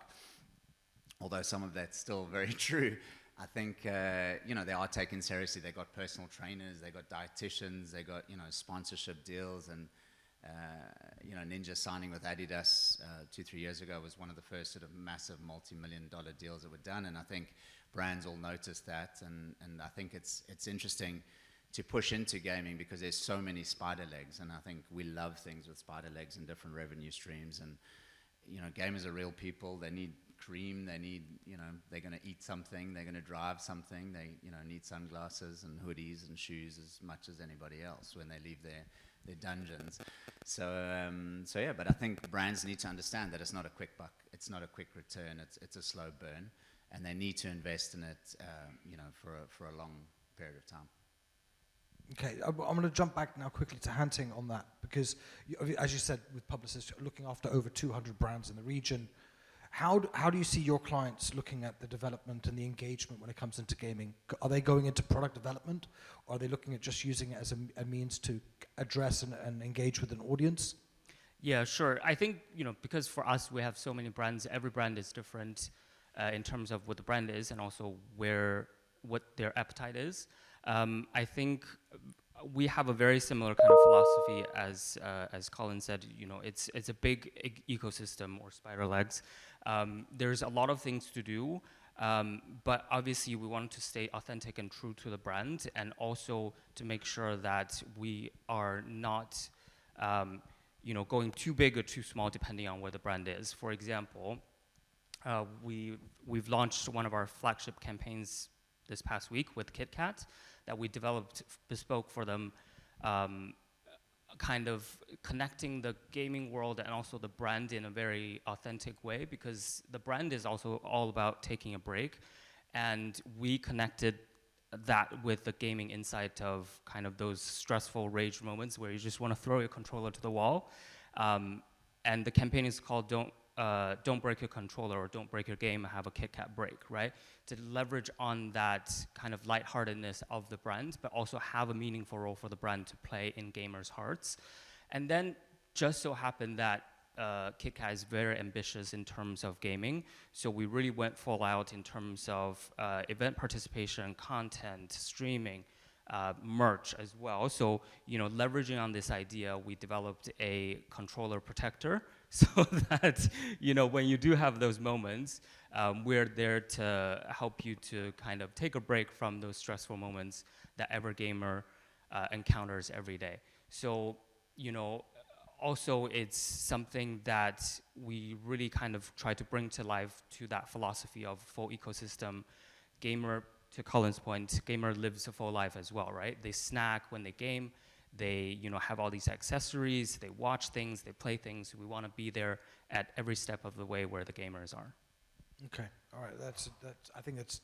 Although some of that's still very true. I think, they are taken seriously. They got personal trainers, they got dietitians, they got, sponsorship deals. And, Ninja signing with Adidas 2-3 years ago was one of the first sort of massive multi-million-dollar deals that were done. And I think brands all noticed that. And I think it's interesting to push into gaming because there's so many spider legs. And I think we love things with spider legs and different revenue streams. And, gamers are real people. They need cream, they need, they're going to eat something, they're going to drive something, they, need sunglasses and hoodies and shoes as much as anybody else when they leave their dungeons. So yeah, but I think brands need to understand that it's not a quick buck, it's not a quick return, it's a slow burn, and they need to invest in it, for a long period of time. Okay, I'm going to jump back now quickly to Hunting on that, because as you said, with Publicis, you're looking after over 200 brands in the region. How do you see your clients looking at the development and the engagement when it comes into gaming? Are they going into product development, or are they looking at just using it as a means to address and engage with an audience? Yeah, sure. I think, because for us, we have so many brands, every brand is different in terms of what the brand is and also what their appetite is. I think we have a very similar kind of philosophy as Colin said. It's a big ecosystem or spider legs. There's a lot of things to do, but obviously we want to stay authentic and true to the brand, and also to make sure that we are not, going too big or too small depending on where the brand is. For example, we've launched one of our flagship campaigns this past week with KitKat that we developed bespoke for them, kind of connecting the gaming world and also the brand in a very authentic way, because the brand is also all about taking a break, and we connected that with the gaming insight of kind of those stressful rage moments where you just want to throw your controller to the wall. And the campaign is called Don't Break Your Controller, or Don't Break Your Game, have a KitKat break, right? To leverage on that kind of lightheartedness of the brand, but also have a meaningful role for the brand to play in gamers' hearts. And then just so happened that KitKat is very ambitious in terms of gaming, so we really went full out in terms of event participation, content, streaming, merch as well. So, leveraging on this idea, we developed a controller protector so that, when you do have those moments, we're there to help you to kind of take a break from those stressful moments that every gamer encounters every day. So, you know, also it's something that we really kind of try to bring to life to that philosophy of full ecosystem. Gamer, to Colin's point, gamer lives a full life as well, right? They snack when they game, they, you know, have all these accessories, they watch things, they play things. We want to be there at every step of the way where the gamers are. Okay, all right. That's. I think that's.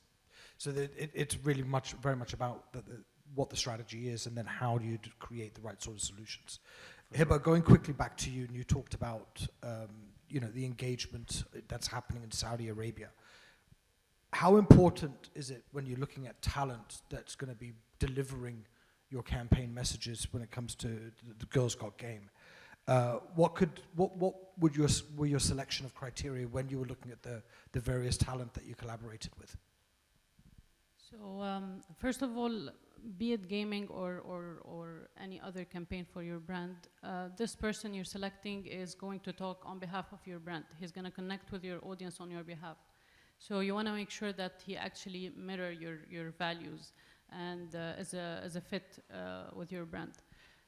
So that it's really very much about what the strategy is, and then how do you create the right sort of solutions. Hiba, going quickly back to you, and you talked about you know, the engagement that's happening in Saudi Arabia. How important is it when you're looking at talent that's going to be delivering your campaign messages when it comes to the Girls Got Game? What were your selection of criteria when you were looking at the various talent that you collaborated with? So first of all, be it gaming or any other campaign for your brand, this person you're selecting is going to talk on behalf of your brand. He's going to connect with your audience on your behalf. So you want to make sure that he actually mirror your values and as a fit with your brand.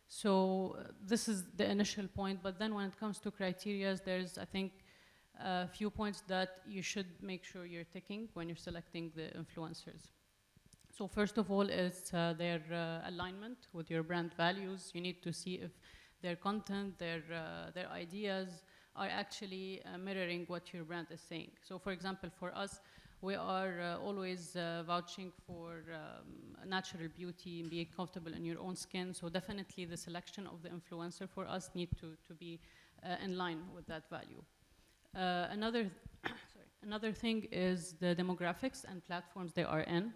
So this is the initial point, but then when it comes to criteria, there's, I think, a few points that you should make sure you're ticking when you're selecting the influencers. So first of all is their alignment with your brand values. You need to see if their content, their ideas are actually mirroring what your brand is saying. So for example, for us, we are always vouching for natural beauty and being comfortable in your own skin. So definitely the selection of the influencer for us need to be in line with that value. Another thing is the demographics and platforms they are in.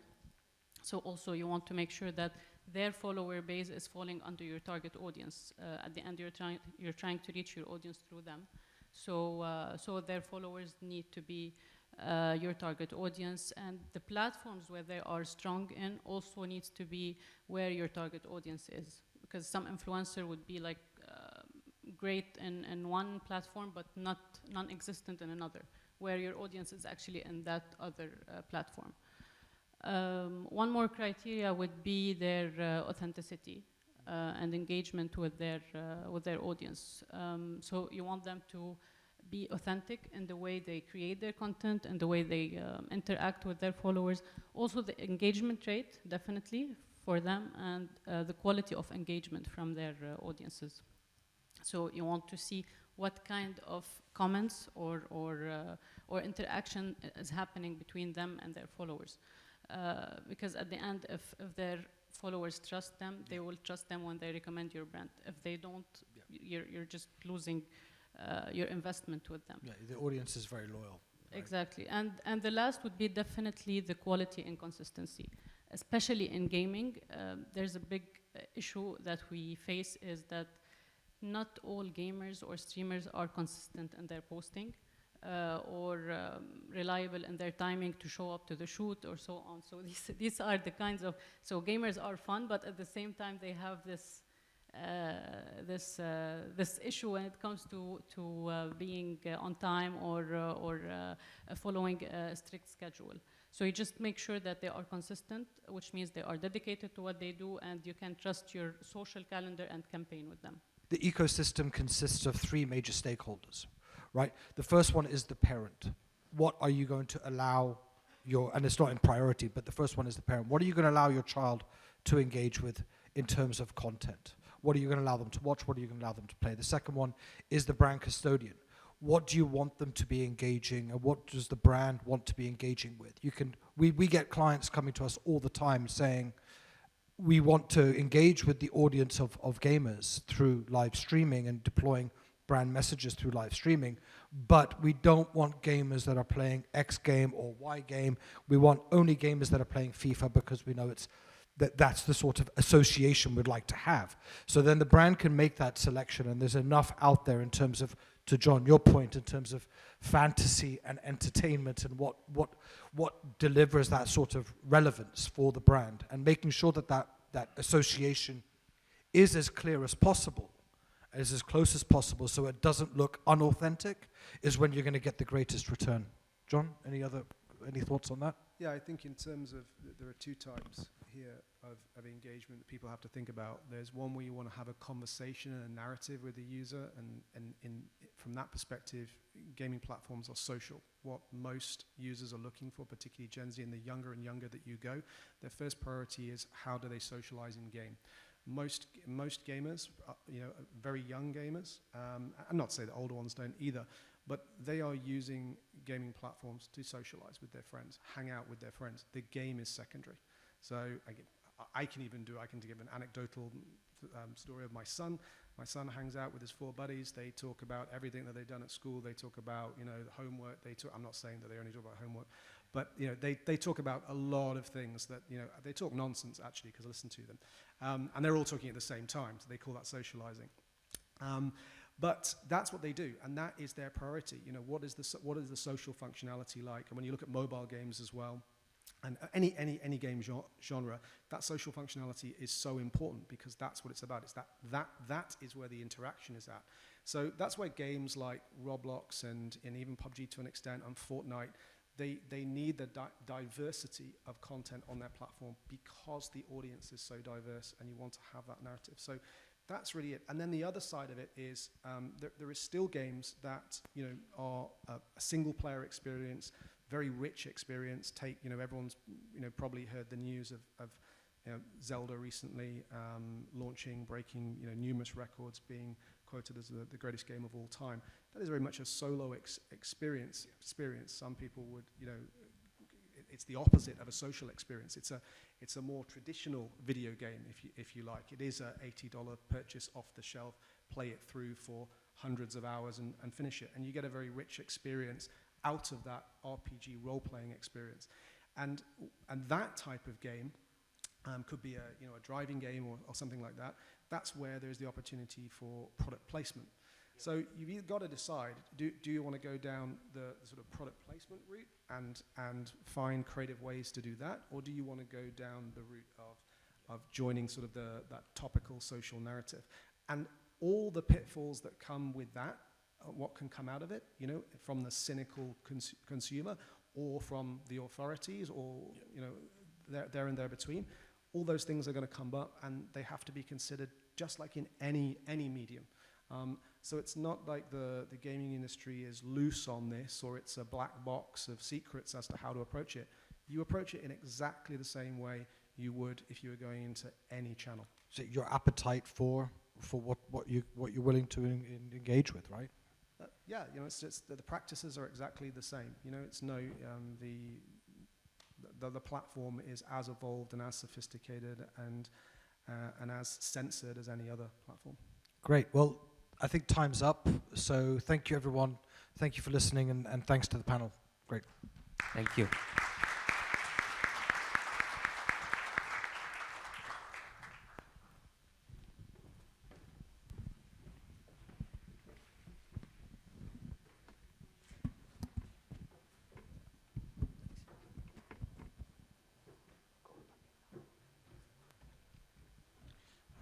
So also you want to make sure that their follower base is falling under your target audience. At the end, you're trying to reach your audience through them. So their followers need to be your target audience, and the platforms where they are strong in also needs to be where your target audience is. Because some influencer would be like great in one platform, but non-existent in another, where your audience is actually in that other platform. One more criteria would be their authenticity and engagement with their audience. So you want them to be authentic in the way they create their content and the way they interact with their followers. Also the engagement rate, definitely, for them, and the quality of engagement from their audiences. So you want to see what kind of comments or interaction is happening between them and their followers. Because at the end, if their followers trust them, they will trust them when they recommend your brand. If they don't, you're just losing your investment with them. Yeah, the audience is very loyal. Right? Exactly, and the last would be definitely the quality and consistency. Especially in gaming, there's a big issue that we face is that not all gamers or streamers are consistent in their posting. Or reliable in their timing to show up to the shoot or so on. So these are the kinds of, so gamers are fun, but at the same time they have this issue when it comes to being on time or following a strict schedule. So you just make sure that they are consistent, which means they are dedicated to what they do, and you can trust your social calendar and campaign with them. The ecosystem consists of 3 major stakeholders. Right? The first one is the parent. What are you going to allow and it's not in priority, but the first one is the parent. What are you going to allow your child to engage with in terms of content? What are you going to allow them to watch? What are you going to allow them to play? The second one is the brand custodian. What do you want them to be engaging, and what does the brand want to be engaging with? We get clients coming to us all the time saying, we want to engage with the audience of gamers through live streaming and deploying brand messages through live streaming, but we don't want gamers that are playing X game or Y game. We want only gamers that are playing FIFA because we know that's the sort of association we'd like to have. So then the brand can make that selection, and there's enough out there in terms of, to John, your point, in terms of fantasy and entertainment and what delivers that sort of relevance for the brand, and making sure that association is as clear as possible, as close as possible, so it doesn't look unauthentic, is when you're going to get the greatest return. John, any thoughts on that? Yeah, I think in terms of, there are 2 types. here of engagement that people have to think about. There's one where you want to have a conversation and a narrative with the user, and from that perspective, gaming platforms are social. What most users are looking for, particularly Gen Z and the younger and younger that you go, their first priority is how do they socialize in game. Most gamers, very young gamers, I'm not saying that older ones don't either, but they are using gaming platforms to socialize with their friends, hang out with their friends. The game is secondary. So I can give an anecdotal story of my son. My son hangs out with his 4 buddies. They talk about everything that they've done at school. They talk about, the homework. I'm not saying that they only talk about homework, but, they talk about a lot of things that, they talk nonsense actually, because I listen to them. And they're all talking at the same time, so they call that socializing. But that's what they do, and that is their priority. What is the social functionality like? And when you look at mobile games as well, and any game genre, that social functionality is so important, because that's what it's about. It's that is where the interaction is at. So that's why games like Roblox and even PUBG to an extent and Fortnite, they need the diversity of content on their platform, because the audience is so diverse, and you want to have that narrative. So that's really it. And then the other side of it is there is still games that are a single player experience, very rich experience. Everyone's probably heard the news of Zelda recently breaking numerous records, being quoted as the greatest game of all time. That is very much a solo experience. Some people would it's the opposite of a social experience. It's a more traditional video game, if you like. It is a $80 purchase off the shelf, play it through for hundreds of hours and finish it, and you get a very rich experience out of that RPG role-playing experience. And that type of game could be a driving game or something like that. That's where there's the opportunity for product placement. So you've either got to decide, do you want to go down the sort of product placement route and find creative ways to do that, or do you want to go down the route of joining sort of that topical social narrative? And all the pitfalls that come with that, what can come out of it, from the cynical consumer or from the authorities, or there and there between, all those things are going to come up, and they have to be considered just like in any medium. So it's not like the gaming industry is loose on this, or it's a black box of secrets as to how to approach it. You approach it in exactly the same way you would if you were going into any channel. So your appetite for what you're willing to engage with, right? Yeah, it's just the practices are exactly the same. It's the platform is as evolved and as sophisticated and as censored as any other platform. Great. Well, I think time's up. So thank you, everyone. Thank you for listening, and thanks to the panel. Great. Thank you.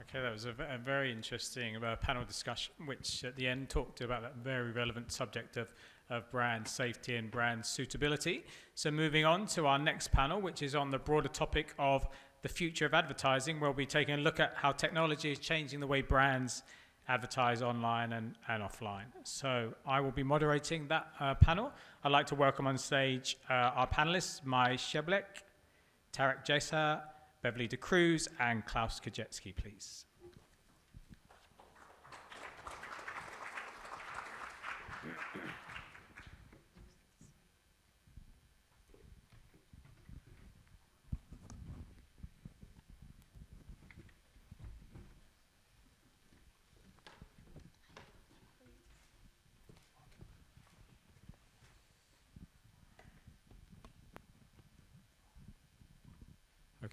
Okay, that was a very interesting panel discussion, which at the end talked about that very relevant subject of brand safety and brand suitability. So moving on to our next panel, which is on the broader topic of the future of advertising, where we'll be taking a look at how technology is changing the way brands advertise online and offline. So I will be moderating that panel. I'd like to welcome on stage our panelists, Mai Sheblek, Tarek Jessa, Beverly De Cruz, and Klaus Kajecki, please.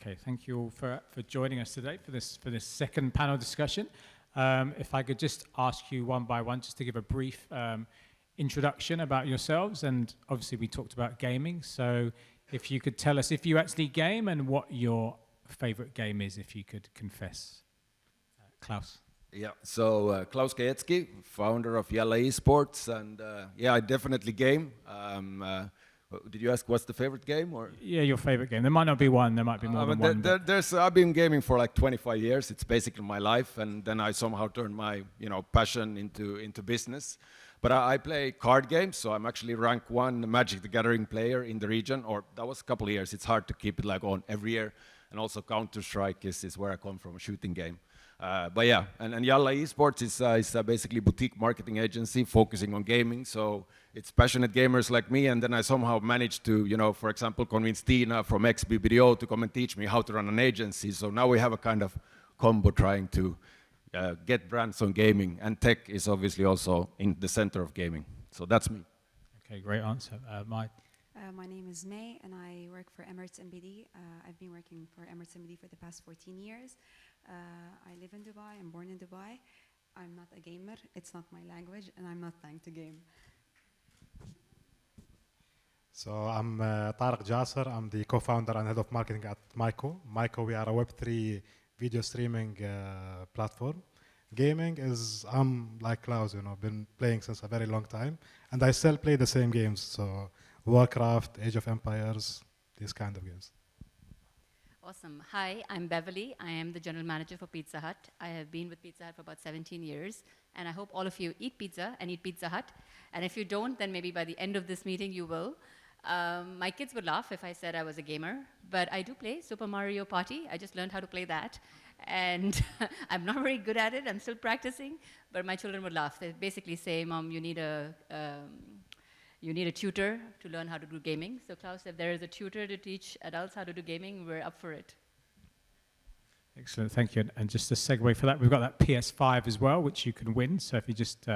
Okay, thank you all for joining us today for this second panel discussion. If I could just ask you one by one just to give a brief introduction about yourselves, and obviously we talked about gaming, so if you could tell us if you actually game and what your favorite game is, if you could confess. Klaus. Yeah, so Klaus Kajecki, founder of Yalla Esports, and I definitely game. Did you ask what's the favorite game or? Yeah, your favorite game. There might not be one. There might be more than one. I've been gaming for like 25 years. It's basically my life, and then I somehow turned my passion into business. But I play card games, so I'm actually rank 1 Magic the Gathering player in the region. Or that was a couple of years. It's hard to keep it like on every year. And also Counter-Strike is where I come from, a shooting game. But yeah, and Yalla Esports is basically a boutique marketing agency focusing on gaming. So it's passionate gamers like me, and then I somehow managed to, for example, convince Tina from XBBDO to come and teach me how to run an agency. So now we have a kind of combo trying to get brands on gaming, and tech is obviously also in the center of gaming. So that's me. Okay, great answer. Mike? My name is May, and I work for Emirates MBD. I've been working for Emirates MBD for the past 14 years. I live in Dubai. I'm born in Dubai. I'm not a gamer. It's not my language, and I'm not trying to game. So I'm Tariq Jasser. I'm the co-founder and head of marketing at Myco. Myco, we are a Web3 video streaming platform. Gaming is, I'm like Klaus, been playing since a very long time, and I still play the same games. So Warcraft, Age of Empires, these kind of games. Awesome. Hi, I'm Beverly. I am the general manager for Pizza Hut. I have been with Pizza Hut for about 17 years, and I hope all of you eat pizza and eat Pizza Hut. And if you don't, then maybe by the end of this meeting you will. My kids would laugh if I said I was a gamer, but I do play Super Mario Party. I just learned how to play that. And I'm not very good at it. I'm still practicing, but my children would laugh. They basically say, Mom, you need a tutor to learn how to do gaming. So Klaus, if there is a tutor to teach adults how to do gaming, we're up for it. Excellent, thank you. And just a segue for that, we've got that PS5 as well, which you can win. So if you just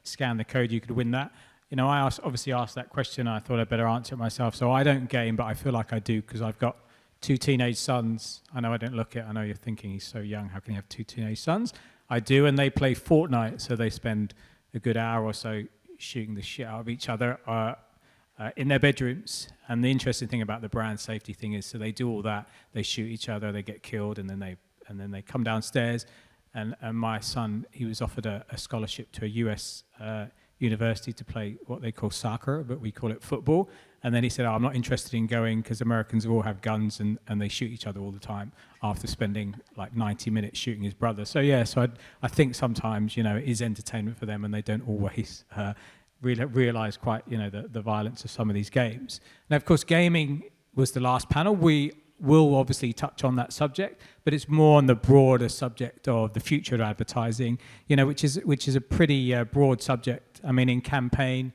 scan the code, you could win that. I obviously asked that question. I thought I'd better answer it myself. So I don't game, but I feel like I do because I've got 2 teenage sons. I know I don't look it. I know you're thinking he's so young. How can you have 2 teenage sons? I do, and they play Fortnite. So they spend a good hour or so shooting the shit out of each other in their bedrooms. And the interesting thing about the brand safety thing is, so they do all that. They shoot each other, they get killed, and then they come downstairs. And my son, he was offered a scholarship to a US university to play what they call soccer, but we call it football. And then he said, I'm not interested in going because Americans all have guns and they shoot each other all the time after spending like 90 minutes shooting his brother. So yeah, I think sometimes, it is entertainment for them and they don't always realize quite, the violence of some of these games. Now, of course, gaming was the last panel. We will obviously touch on that subject, but it's more on the broader subject of the future of advertising, which is a pretty broad subject. I mean, in Campaign,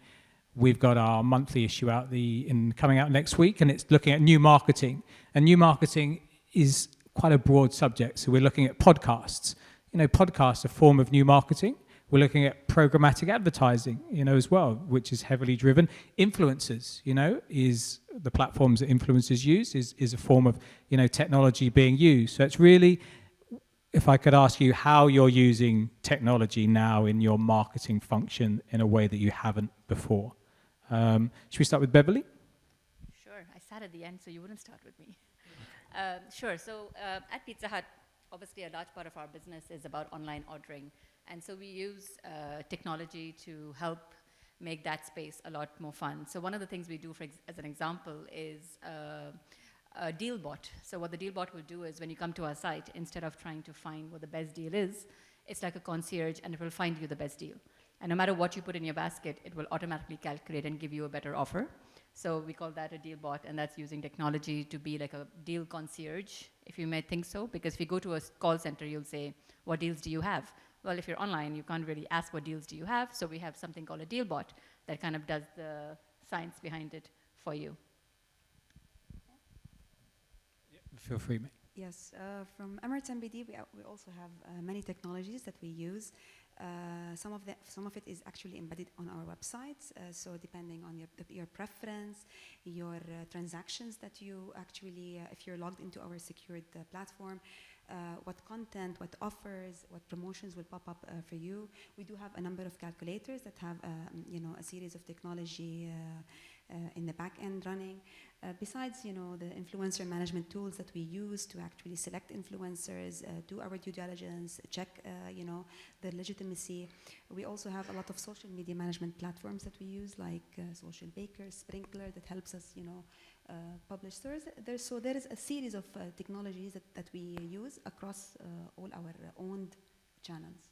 we've got our monthly issue coming out next week, and it's looking at new marketing. And new marketing is quite a broad subject. So we're looking at podcasts. Podcasts are a form of new marketing. We're looking at programmatic advertising, as well, which is heavily driven. Influencers, is the platforms that influencers use is a form of, technology being used. So it's really, if I could ask you how you're using technology now in your marketing function in a way that you haven't before. Should we start with Beverly? Sure. I sat at the end, so you wouldn't start with me. Sure. So at Pizza Hut, obviously a large part of our business is about online ordering. And so we use technology to help make that space a lot more fun. So one of the things we do, as an example, is a deal bot. So what the deal bot will do is when you come to our site, instead of trying to find what the best deal is, it's like a concierge and it will find you the best deal. And no matter what you put in your basket, it will automatically calculate and give you a better offer. So we call that a deal bot, and that's using technology to be like a deal concierge, if you may think so. Because if you go to a call center, you'll say, what deals do you have? Well, if you're online, you can't really ask what deals do you have. So we have something called a deal bot that kind of does the science behind it for you. Feel free, mate. Yes, from Emirates MBD, we also have many technologies that we use. Some of it is actually embedded on our websites. So depending on your preference, your transactions that you actually, if you're logged into our secured platform, what content, what offers, what promotions will pop up for you. We do have a number of calculators that have, a series of technology in the back end running. Besides, the influencer management tools that we use to actually select influencers, do our due diligence, check, their legitimacy. We also have a lot of social media management platforms that we use, like Social Baker, Sprinkler, that helps us, publish. So there is a series of technologies that we use across all our owned channels.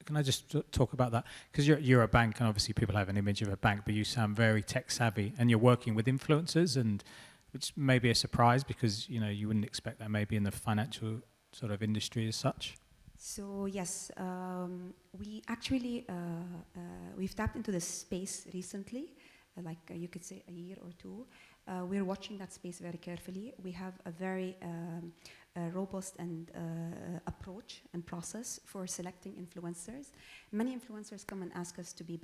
Can I just talk about that? Because you're a bank, and obviously people have an image of a bank, but you sound very tech savvy, and you're working with influencers, and which may be a surprise because you wouldn't expect that maybe in the financial sort of industry as such. So yes, we actually we've tapped into this space recently, like you could say a year or two. We're watching that space very carefully. We have a very robust and approach and process for selecting influencers. Many influencers come and ask us to be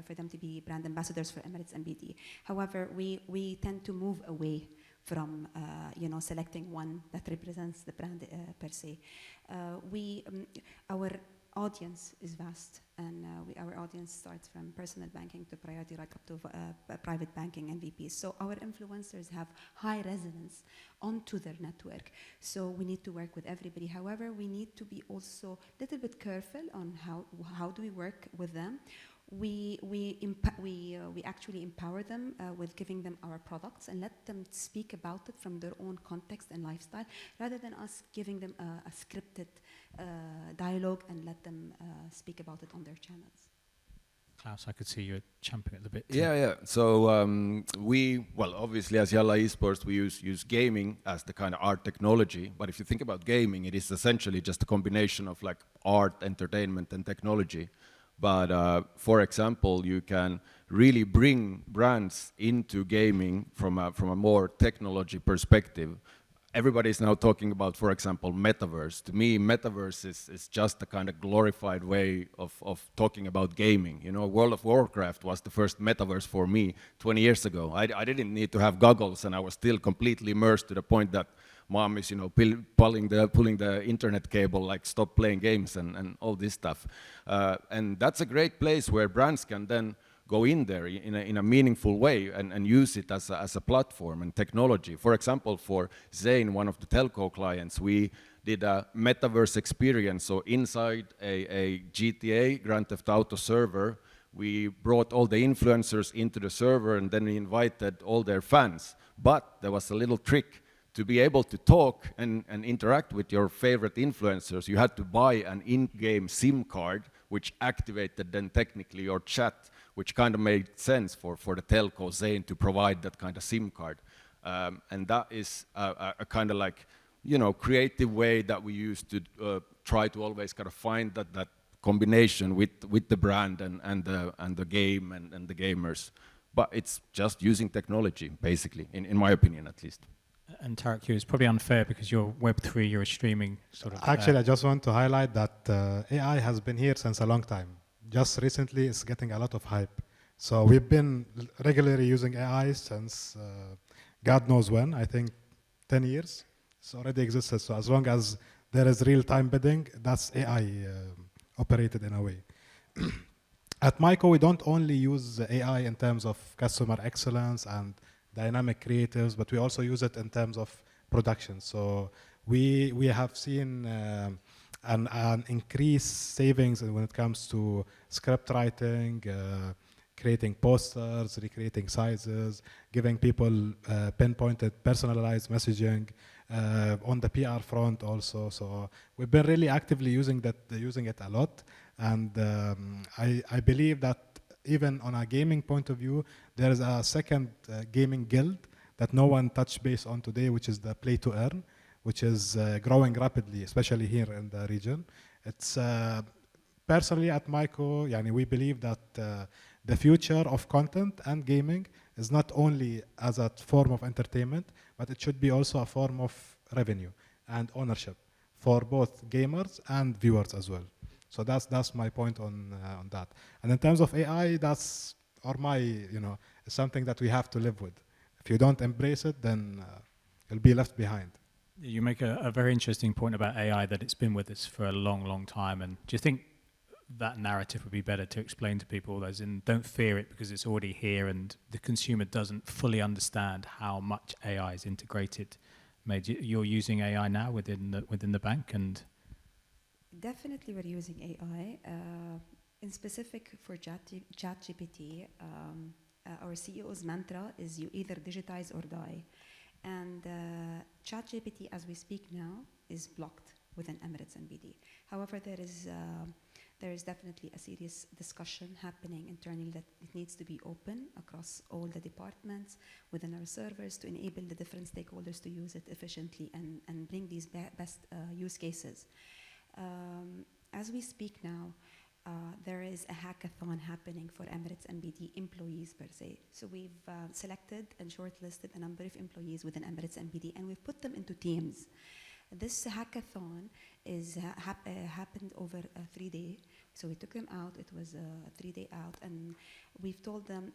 for them to be brand ambassadors for Emirates MBD. However, we tend to move away from selecting one that represents the brand per se. Our audience is vast, and our audience starts from personal banking to priority, right up to private banking MVPs. So our influencers have high resonance onto their network. So we need to work with everybody. However, we need to be also a little bit careful on how do we work with them. We actually empower them with giving them our products and let them speak about it from their own context and lifestyle, rather than us giving them a scripted dialogue and let them speak about it on their channels. Klaus, I could see you champing at the bit. Yeah. So obviously as Yalla Esports, we use gaming as the kind of art technology. But if you think about gaming, it is essentially just a combination of like art, entertainment, and technology. But for example, you can really bring brands into gaming from a more technology perspective. Everybody is now talking about, for example, metaverse. To me, metaverse is just a kind of glorified way of talking about gaming. World of Warcraft was the first metaverse for me 20 years ago. I didn't need to have goggles, and I was still completely immersed to the point that mom is, pulling the internet cable, like stop playing games and all this stuff. And that's a great place where brands can then go in there in a meaningful way and use it as a platform and technology. For example, for Zain, one of the telco clients, we did a metaverse experience. So inside a GTA, Grand Theft Auto server, we brought all the influencers into the server, and then we invited all their fans. But there was a little trick. To be able to talk and interact with your favorite influencers, you had to buy an in-game SIM card, which activated then technically your chat, which kind of made sense for the telco Zain to provide that kind of SIM card. And that is a kind of like, creative way that we use to try to always kind of find that combination with the brand and the game and the gamers. But it's just using technology, basically, in my opinion, at least. And Tarek, it's probably unfair because you're Web3, you're a streaming sort of... Actually, I just want to highlight that AI has been here since a long time. Just recently, it's getting a lot of hype. So we've been regularly using AI since God knows when, I think 10 years. It's already existed. So as long as there is real-time bidding, that's AI operated in a way. At Myco, we don't only use AI in terms of customer excellence and dynamic creatives, but we also use it in terms of production. So we have seen an increased savings when it comes to script writing, creating posters, recreating sizes, giving people pinpointed, personalized messaging on the PR front also. So we've been really actively using it a lot, and I believe that even on a gaming point of view, there is a second gaming guild that no one touched base on today, which is the play to earn, which is growing rapidly, especially here in the region. It's personally at Myco, we believe that the future of content and gaming is not only as a form of entertainment, but it should be also a form of revenue and ownership for both gamers and viewers as well. So that's my point on that. And in terms of AI, it's something that we have to live with. If you don't embrace it, then you'll be left behind. You make a very interesting point about AI, that it's been with us for a long, long time. And do you think that narrative would be better to explain to people, as in don't fear it because it's already here and the consumer doesn't fully understand how much AI is integrated. You're using AI now within the bank, and definitely we're using AI. In specific for ChatGPT, our CEO's mantra is you either digitize or die. And ChatGPT, as we speak now, is blocked within Emirates NBD. However, there is definitely a serious discussion happening internally that it needs to be open across all the departments within our servers to enable the different stakeholders to use it efficiently and bring these best use cases. As we speak now, there is a hackathon happening for Emirates NBD employees per se. So we've selected and shortlisted a number of employees within Emirates NBD, and we've put them into teams. This hackathon happened over a 3-day. So we took them out. It was a 3-day out, and we've told them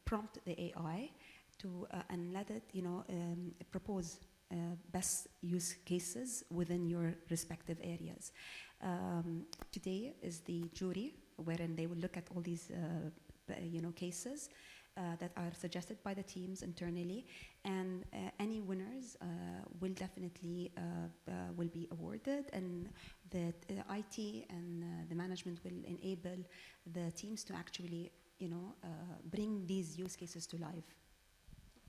prompt the AI to and let it, propose best use cases within your respective areas. Today is the jury, wherein they will look at all these, cases that are suggested by the teams internally, and any winners will definitely will be awarded, and the IT and the management will enable the teams to actually, bring these use cases to life.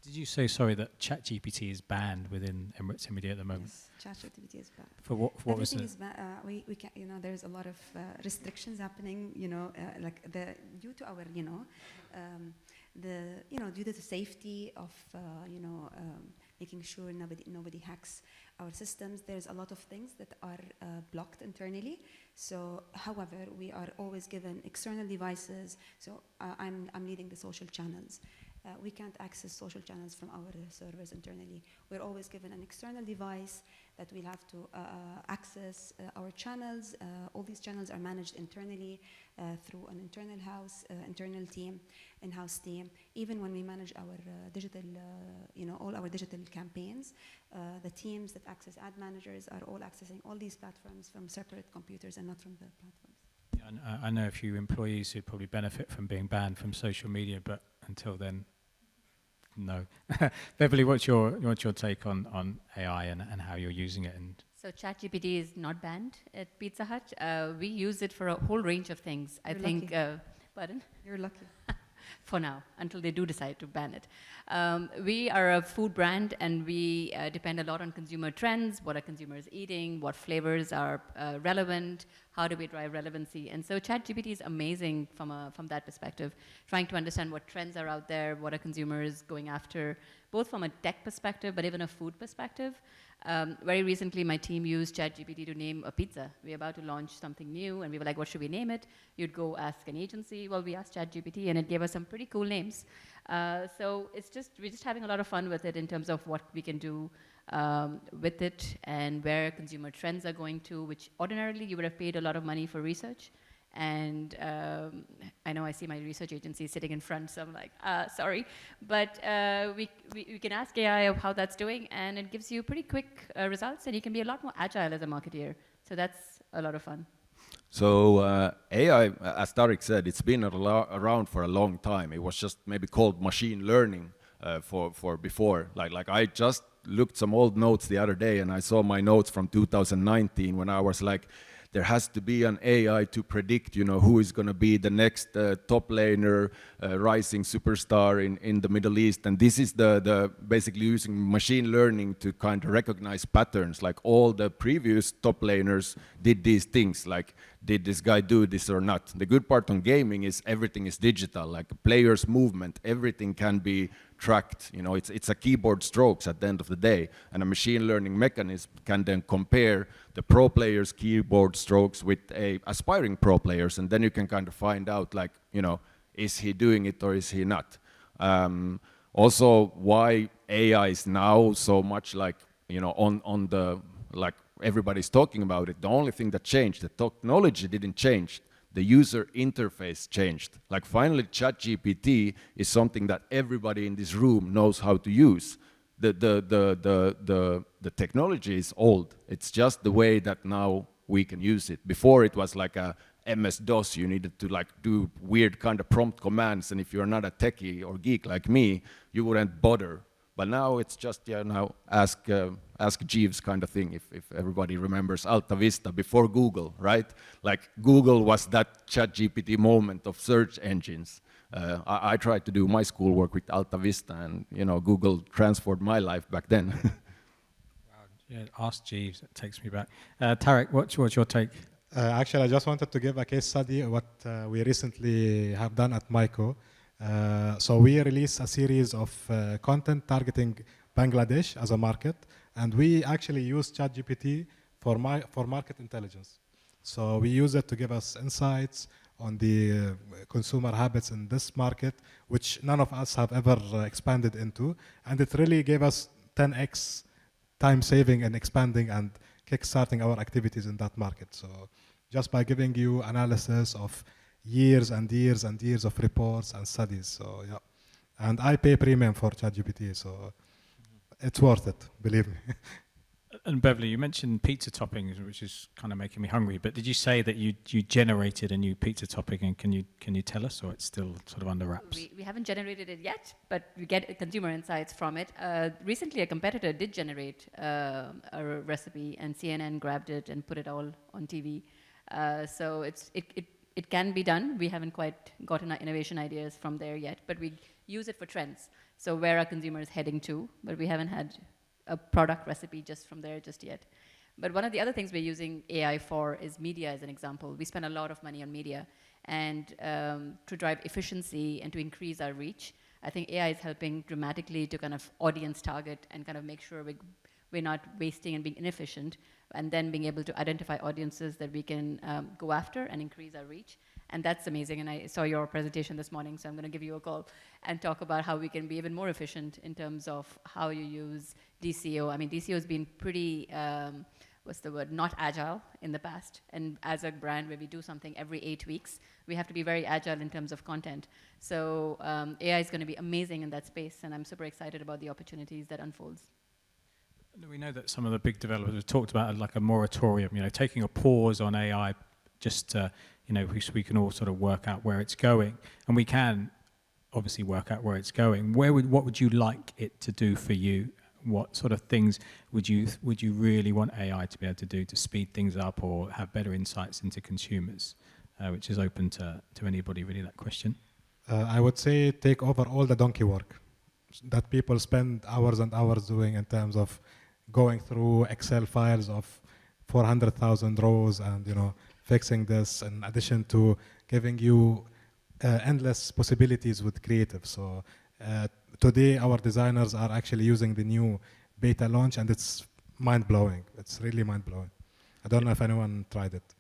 did you say, sorry, that ChatGPT is banned within Emirates NBD at the moment? Yes, ChatGPT is banned. For what was it? Everything is we can, there's a lot of restrictions happening, due to our, due to the safety of, making sure nobody hacks our systems. There's a lot of things that are blocked internally. So, however, we are always given external devices. So I'm leading the social channels. We can't access social channels from our servers internally. We're always given an external device that we'll have to access our channels. All these channels are managed internally through an internal team, in-house team. Even when we manage our digital, all our digital campaigns, the teams that access ad managers are all accessing all these platforms from separate computers and not from the platforms. Yeah, I know a few employees who'd probably benefit from being banned from social media, but until then, no. Beverly, what's your take on AI and how you're using it? And so ChatGPT is not banned at Pizza Hut. We use it for a whole range of things. You're lucky. Pardon? You're lucky. For now, until they do decide to ban it. We are a food brand, and we depend a lot on consumer trends. What are consumers eating? What flavors are relevant? How do we drive relevancy? And so ChatGPT is amazing from that perspective, trying to understand what trends are out there, what are consumers going after, both from a tech perspective, but even a food perspective. Very recently, my team used ChatGPT to name a pizza. We're about to launch something new, and we were like, what should we name it? You'd go ask an agency. Well, we asked ChatGPT, and it gave us some pretty cool names. So we're just having a lot of fun with it in terms of what we can do with it and where consumer trends are going to, which ordinarily you would have paid a lot of money for research. And I know I see my research agency sitting in front, so I'm like, sorry. But we can ask AI of how that's doing, and it gives you pretty quick results, and you can be a lot more agile as a marketeer. So that's a lot of fun. So AI, as Tariq said, it's been around for a long time. It was just maybe called machine learning for before. Like I just looked some old notes the other day, and I saw my notes from 2019 when I was like, there has to be an AI to predict, who is going to be the next top laner, rising superstar in the Middle East. And this is the basically using machine learning to kind of recognize patterns. Like all the previous top laners did these things. Like, did this guy do this or not? The good part on gaming is everything is digital. Like a player's movement, everything can be tracked. It's a keyboard strokes at the end of the day, and a machine learning mechanism can then compare the pro players' keyboard strokes with aspiring pro players, and then you can kind of find out, like, is he doing it or is he not? Also, why AI is now so much like, on the, like, everybody's talking about it. The only thing that changed, the technology didn't change. The user interface changed. Like finally, ChatGPT is something that everybody in this room knows how to use. The technology is old. It's just the way that now we can use it. Before it was like a MS-DOS, you needed to like do weird kind of prompt commands, and if you're not a techie or geek like me, you wouldn't bother. But now it's just, now ask Jeeves kind of thing, if everybody remembers Alta Vista before Google, right? Like Google was that ChatGPT moment of search engines. I tried to do my schoolwork with Alta Vista, and Google transformed my life back then. Yeah, ask Jeeves, it takes me back. Tarek, what's your take? Actually, I just wanted to give a case study of what we recently have done at Myco. So we released a series of content targeting Bangladesh as a market, and we actually use ChatGPT for market intelligence. So we use it to give us insights on the consumer habits in this market, which none of us have ever expanded into, and it really gave us 10x time saving and expanding and kickstarting our activities in that market. So just by giving you analysis of years and years and years of reports and studies. So yeah, and I pay premium for ChatGPT, so it's worth it, believe me. And Beverly, you mentioned pizza toppings, which is kind of making me hungry. But did you say that you generated a new pizza topping, and can you tell us, or it's still sort of under wraps? We haven't generated it yet, but we get consumer insights from it. Recently, a competitor did generate a recipe, and CNN grabbed it and put it all on TV. So it can be done. We haven't quite gotten our innovation ideas from there yet, but we use it for trends. So where are consumers heading to? But we haven't had a product recipe just from there just yet. But one of the other things we're using AI for is media, as an example. We spend a lot of money on media, and to drive efficiency and to increase our reach, I think AI is helping dramatically to kind of audience target and kind of make sure we're not wasting and being inefficient, and then being able to identify audiences that we can go after and increase our reach. And that's amazing. And I saw your presentation this morning, so I'm going to give you a call and talk about how we can be even more efficient in terms of how you use DCO. I mean, DCO has been pretty, not agile in the past. And as a brand where we do something every 8 weeks, we have to be very agile in terms of content. So AI is going to be amazing in that space, and I'm super excited about the opportunities that unfolds. We know that some of the big developers have talked about like a moratorium, taking a pause on AI, just we can all sort of work out where it's going, and we can obviously work out where it's going. What would you like it to do for you? What sort of things would you really want AI to be able to do to speed things up or have better insights into consumers? Which is open to anybody, really, that question. I would say take over all the donkey work that people spend hours and hours doing in terms of going through Excel files of 400,000 rows and fixing this, in addition to giving you endless possibilities with creative. So today our designers are actually using the new beta launch, and it's mind-blowing. It's really mind-blowing. I don't know if anyone tried it.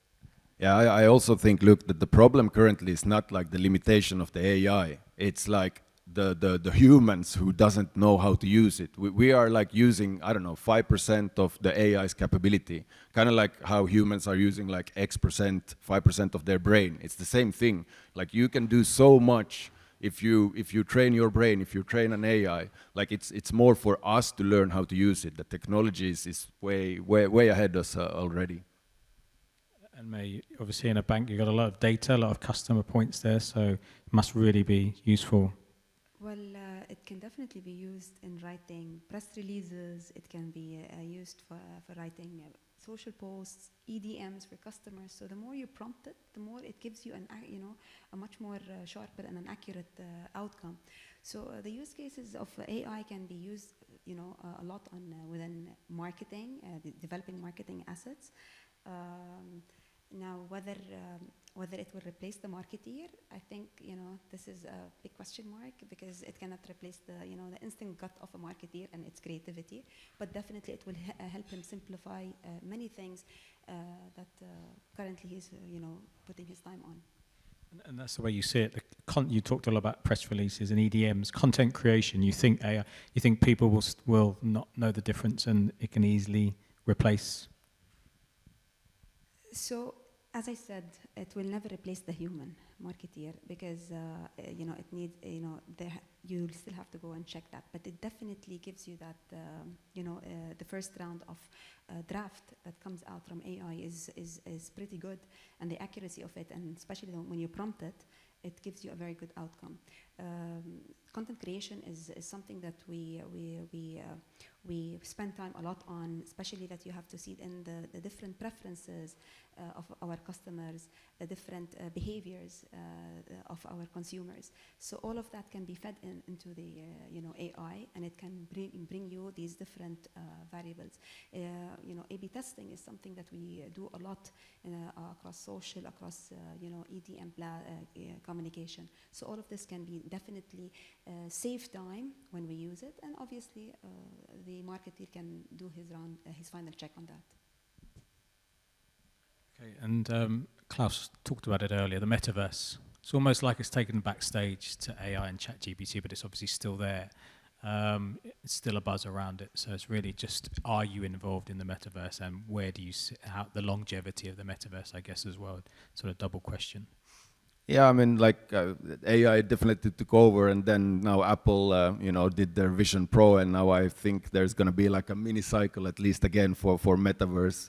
Yeah, I also think, look, that the problem currently is not like the limitation of the AI. It's like the humans who doesn't know how to use it. We are like using, 5% of the AI's capability, kind of like how humans are using like X%, 5% of their brain. It's the same thing. Like you can do so much if you train your brain, if you train an AI. Like it's more for us to learn how to use it. The technology is way ahead of us already. And obviously in a bank you've got a lot of data, a lot of customer points there, so it must really be useful. Well, it can definitely be used in writing press releases. It can be used for writing social posts, EDMs for customers. So the more you prompt it, the more it gives you a much more sharper and an accurate outcome. So the use cases of AI can be used, a lot within marketing, developing marketing assets. Now, whether it will replace the marketeer, I think this is a big question mark, because it cannot replace the the instant gut of a marketeer and its creativity. But definitely, it will help him simplify many things that currently he's putting his time on. And that's the way you see it. You talked a lot about press releases and EDMs, content creation. You think AI, you think people will not know the difference, and it can easily replace. So, as I said, it will never replace the human, marketeer because you know it needs you still have to go and check that, but it definitely gives you that the first round of draft that comes out from AI is pretty good, and the accuracy of it, and especially when you prompt it, it gives you a very good outcome. Content creation is something that we spend time a lot on, especially that you have to see in the different preferences of our customers, the different behaviors of our consumers. So all of that can be fed into the AI, and it can bring you these different variables. A/B testing is something that we do a lot across social, across EDM communication. So all of this can be definitely save time when we use it, and obviously the marketer can do his final check on that. Okay, and Klaus talked about it earlier, the metaverse. It's almost like it's taken backstage to AI and ChatGPT, but it's obviously still there. It's still a buzz around it. So it's really just, are you involved in the metaverse, and where do you see out the longevity of the metaverse, I guess, as well? Sort of double question. Yeah, I mean, like AI definitely took over, and then now Apple, did their Vision Pro, and now I think there's going to be like a mini cycle at least again for metaverse.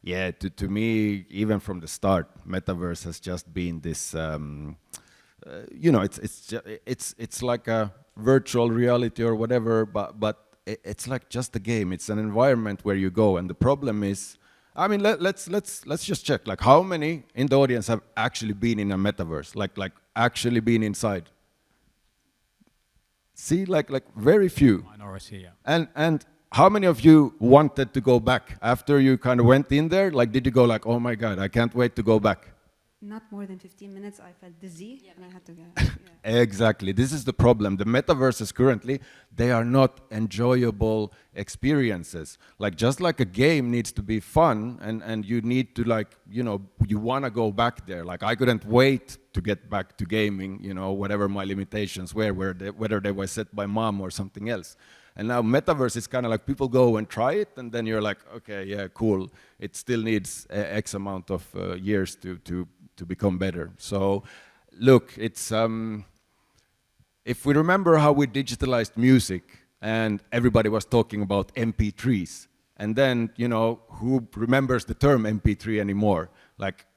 Yeah, to me, even from the start, metaverse has just been this. It's like a virtual reality or whatever, but it's like just a game. It's an environment where you go, and the problem is, I mean, let's just check. Like, how many in the audience have actually been in a metaverse? Like actually been inside? See, like very few. Minority, yeah. And how many of you wanted to go back after you kind of went in there? Like, did you go like, oh my God, I can't wait to go back? Not more than 15 minutes, I felt dizzy, and I had to go. Exactly. This is the problem. The metaverses currently, they are not enjoyable experiences. Like, just like a game needs to be fun, and you need to, like, you want to go back there. Like, I couldn't wait to get back to gaming, whatever my limitations were, whether they were set by mom or something else. And now metaverse is kind of like people go and try it, and then you're like, okay, yeah, cool. It still needs X amount of years to become better. So, look, it's if we remember how we digitalized music, and everybody was talking about MP3s, and then who remembers the term MP3 anymore? Like,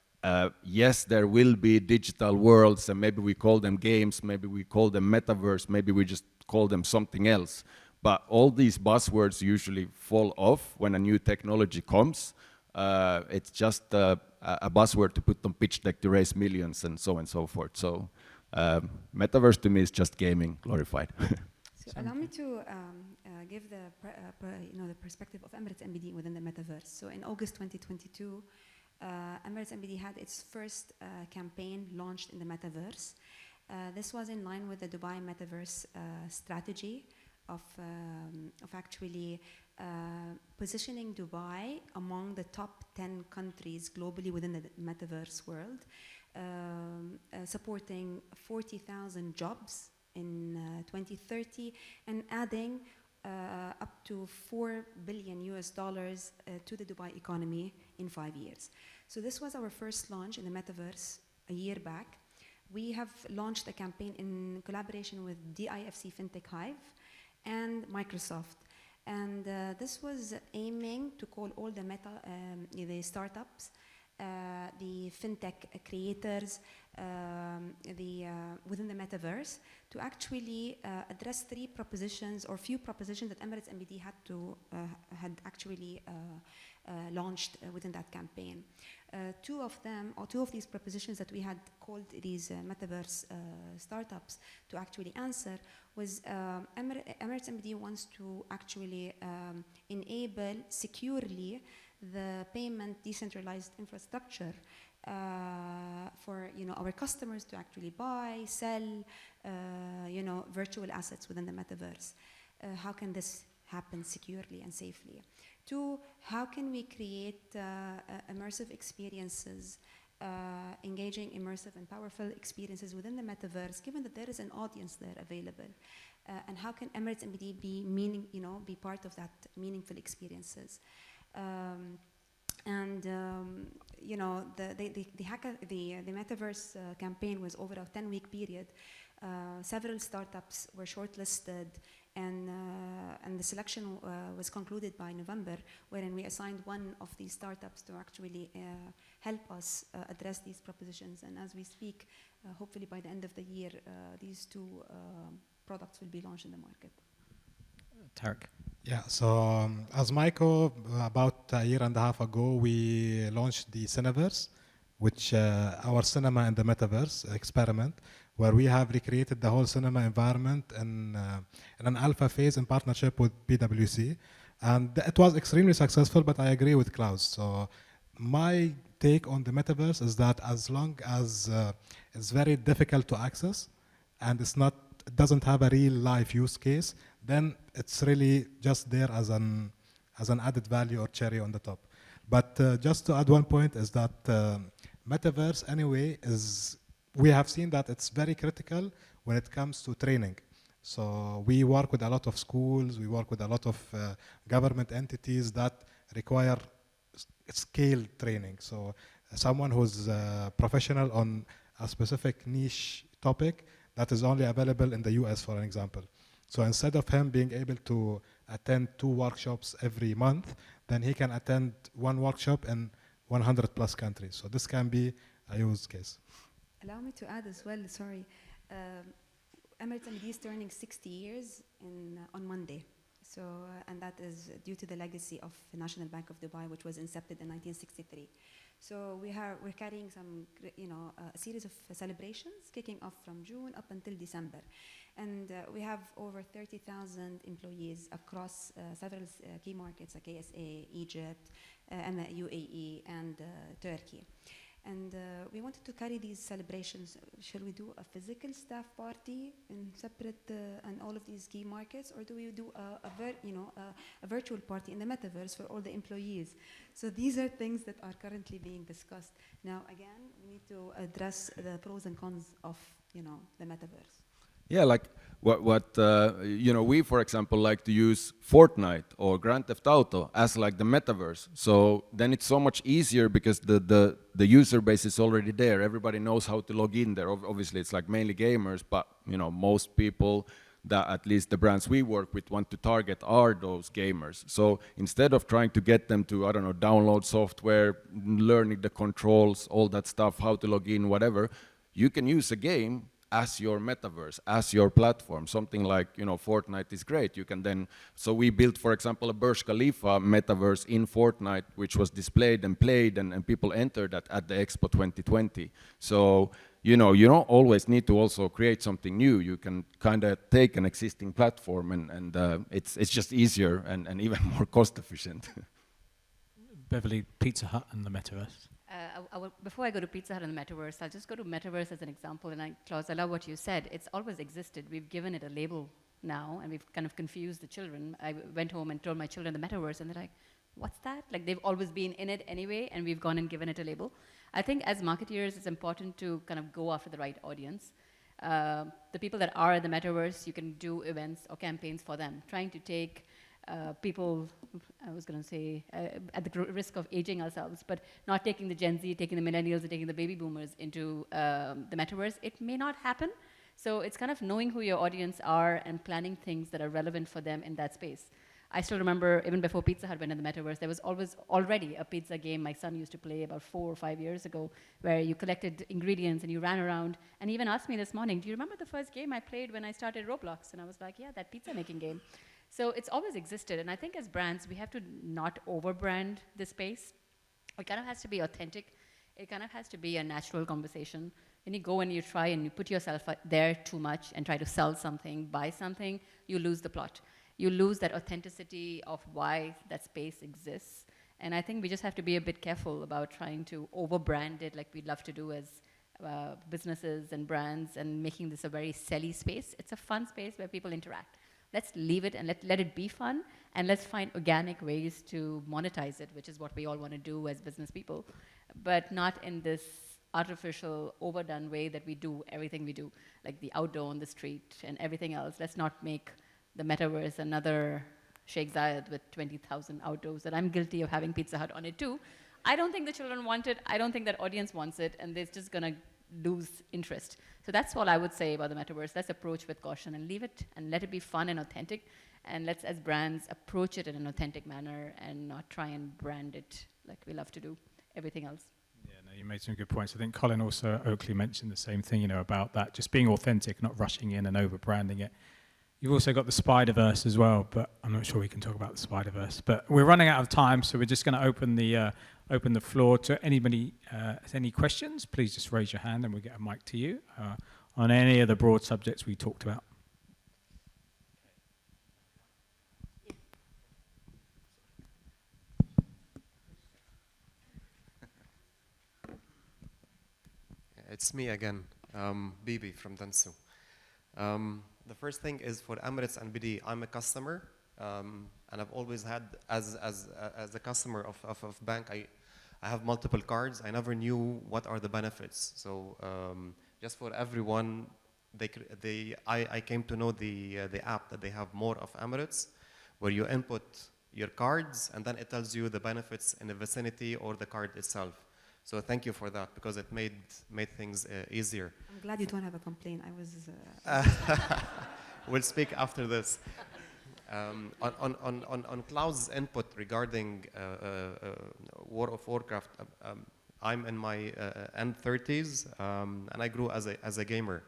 yes, there will be digital worlds, and maybe we call them games, maybe we call them metaverse, maybe we just call them something else. But all these buzzwords usually fall off when a new technology comes. It's just a buzzword to put on pitch deck to raise millions and so on and so forth. So metaverse to me is just gaming glorified. So allow me to give the perspective of Emirates NBD within the metaverse. So in August 2022, Emirates NBD had its first campaign launched in the metaverse. This was in line with the Dubai metaverse strategy of actually positioning Dubai among the top 10 countries globally within the metaverse world, supporting 40,000 jobs in 2030, and adding up to $4 billion to the Dubai economy in 5 years. So this was our first launch in the metaverse a year back. We have launched a campaign in collaboration with DIFC FinTech Hive and Microsoft. And this was aiming to call all the startups, the fintech creators within the metaverse to actually address three propositions or few propositions that Emirates NBD had actually launched within that campaign. Two of these propositions that we had called these metaverse startups to actually answer was Emirates NBD wants to actually enable securely the payment decentralized infrastructure for our customers to actually buy, sell, virtual assets within the metaverse. How can this happen securely and safely? Two, how can we create immersive experiences, engaging, immersive, and powerful experiences within the metaverse, given that there is an audience there available? And how can Emirates NBD be part of that meaningful experiences? And the metaverse campaign was over a 10-week period. Several startups were shortlisted, and the selection was concluded by November, wherein we assigned one of these startups to actually help us address these propositions. And as we speak, hopefully by the end of the year, these two products will be launched in the market. Tarek. Yeah, so as Michael, about a year and a half ago, we launched the Cineverse, which our cinema in the metaverse experiment, where we have recreated the whole cinema environment in an alpha phase in partnership with PwC. And it was extremely successful, but I agree with Klaus. So my take on the metaverse is that as long as it's very difficult to access and it doesn't have a real life use case, then it's really just there as an added value or cherry on the top. But just to add one point is that metaverse anyway we have seen that it's very critical when it comes to training. So we work with a lot of schools, we work with a lot of government entities that require scale training. So someone who's professional on a specific niche topic that is only available in the US, for an example. So instead of him being able to attend 2 workshops every month, then he can attend 1 workshop in 100 plus countries. So this can be a use case. Allow me to add as well, sorry. Emirates MD is turning 60 years on Monday. So, and that is due to the legacy of the National Bank of Dubai, which was incepted in 1963. So we're carrying a series of celebrations kicking off from June up until December. And we have over 30,000 employees across several key markets like KSA, Egypt, UAE, and Turkey. And we wanted to carry these celebrations. Shall we do a physical staff party in separate and all of these key markets, or do we do a virtual party in the metaverse for all the employees? So these are things that are currently being discussed. Now, again, we need to address the pros and cons of the metaverse. Yeah, like we, for example, like to use Fortnite or Grand Theft Auto as like the metaverse. So then it's so much easier because the user base is already there. Everybody knows how to log in there. Obviously, it's like mainly gamers, but most people that at least the brands we work with want to target are those gamers. So instead of trying to get them to, download software, learning the controls, all that stuff, how to log in, whatever, you can use a game as your metaverse, as your platform. Something like, Fortnite is great. You can then, so we built, for example, a Burj Khalifa metaverse in Fortnite, which was displayed and played, and people entered at the Expo 2020. So, you don't always need to also create something new. You can kind of take an existing platform and it's just easier and even more cost efficient. Beverly, Pizza Hut and the metaverse. Before I go to Pizza Hut and the metaverse, I'll just go to metaverse as an example. And Klaus, I love what you said. It's always existed. We've given it a label now, and we've kind of confused the children. I went home and told my children the metaverse, and they're like, what's that? Like, they've always been in it anyway, and we've gone and given it a label. I think as marketeers, it's important to kind of go after the right audience. The people that are in the metaverse, you can do events or campaigns for them, trying to take people, I was going to say, at the risk of aging ourselves, but not taking the Gen Z, taking the millennials, and taking the baby boomers into the metaverse. It may not happen. So it's kind of knowing who your audience are and planning things that are relevant for them in that space. I still remember, even before Pizza Hut went in the metaverse, there was always already a pizza game my son used to play about 4 or 5 years ago, where you collected ingredients and you ran around. And he even asked me this morning, do you remember the first game I played when I started Roblox? And I was like, yeah, that pizza making game. So it's always existed. And I think as brands, we have to not over-brand this space. It kind of has to be authentic. It kind of has to be a natural conversation. When you go and you try and you put yourself there too much and try to sell something, buy something, you lose the plot. You lose that authenticity of why that space exists. And I think we just have to be a bit careful about trying to over-brand it like we'd love to do as businesses and brands, and making this a very selly space. It's a fun space where people interact. Let's leave it and let it be fun, and let's find organic ways to monetize it, which is what we all want to do as business people, but not in this artificial, overdone way that we do everything we do, like the outdoor on the street and everything else. Let's not make the metaverse another Sheikh Zayed with 20,000 outdoors, that I'm guilty of having Pizza Hut on it too. I don't think the children want it. I don't think that audience wants it, and they're just gonna lose interest. So that's all I would say about the metaverse. Let's approach with caution and leave it, and let it be fun and authentic. And let's, as brands, approach it in an authentic manner and not try and brand it like we love to do everything else. Yeah, no, you made some good points. I think Colin also at Oakley mentioned the same thing, about that, just being authentic, not rushing in and over branding it. You've also got the Spider-Verse as well, but I'm not sure we can talk about the Spider-Verse. But we're running out of time, so we're just going to open the floor to anybody. Has any questions? Please just raise your hand and we'll get a mic to you on any of the broad subjects we talked about. It's me again, Bibi from Dansu. The first thing is for Emirates and BD, I'm a customer, and I've always had, as a customer of bank, I have multiple cards. I never knew what are the benefits. So just for everyone, I came to know the app that they have more of Emirates, where you input your cards, and then it tells you the benefits in the vicinity or the card itself. So thank you for that, because it made things easier. I'm glad you don't have a complaint. I was. We'll speak after this. On Klaus's input regarding World of Warcraft, I'm in my end 30s, and I grew as a gamer.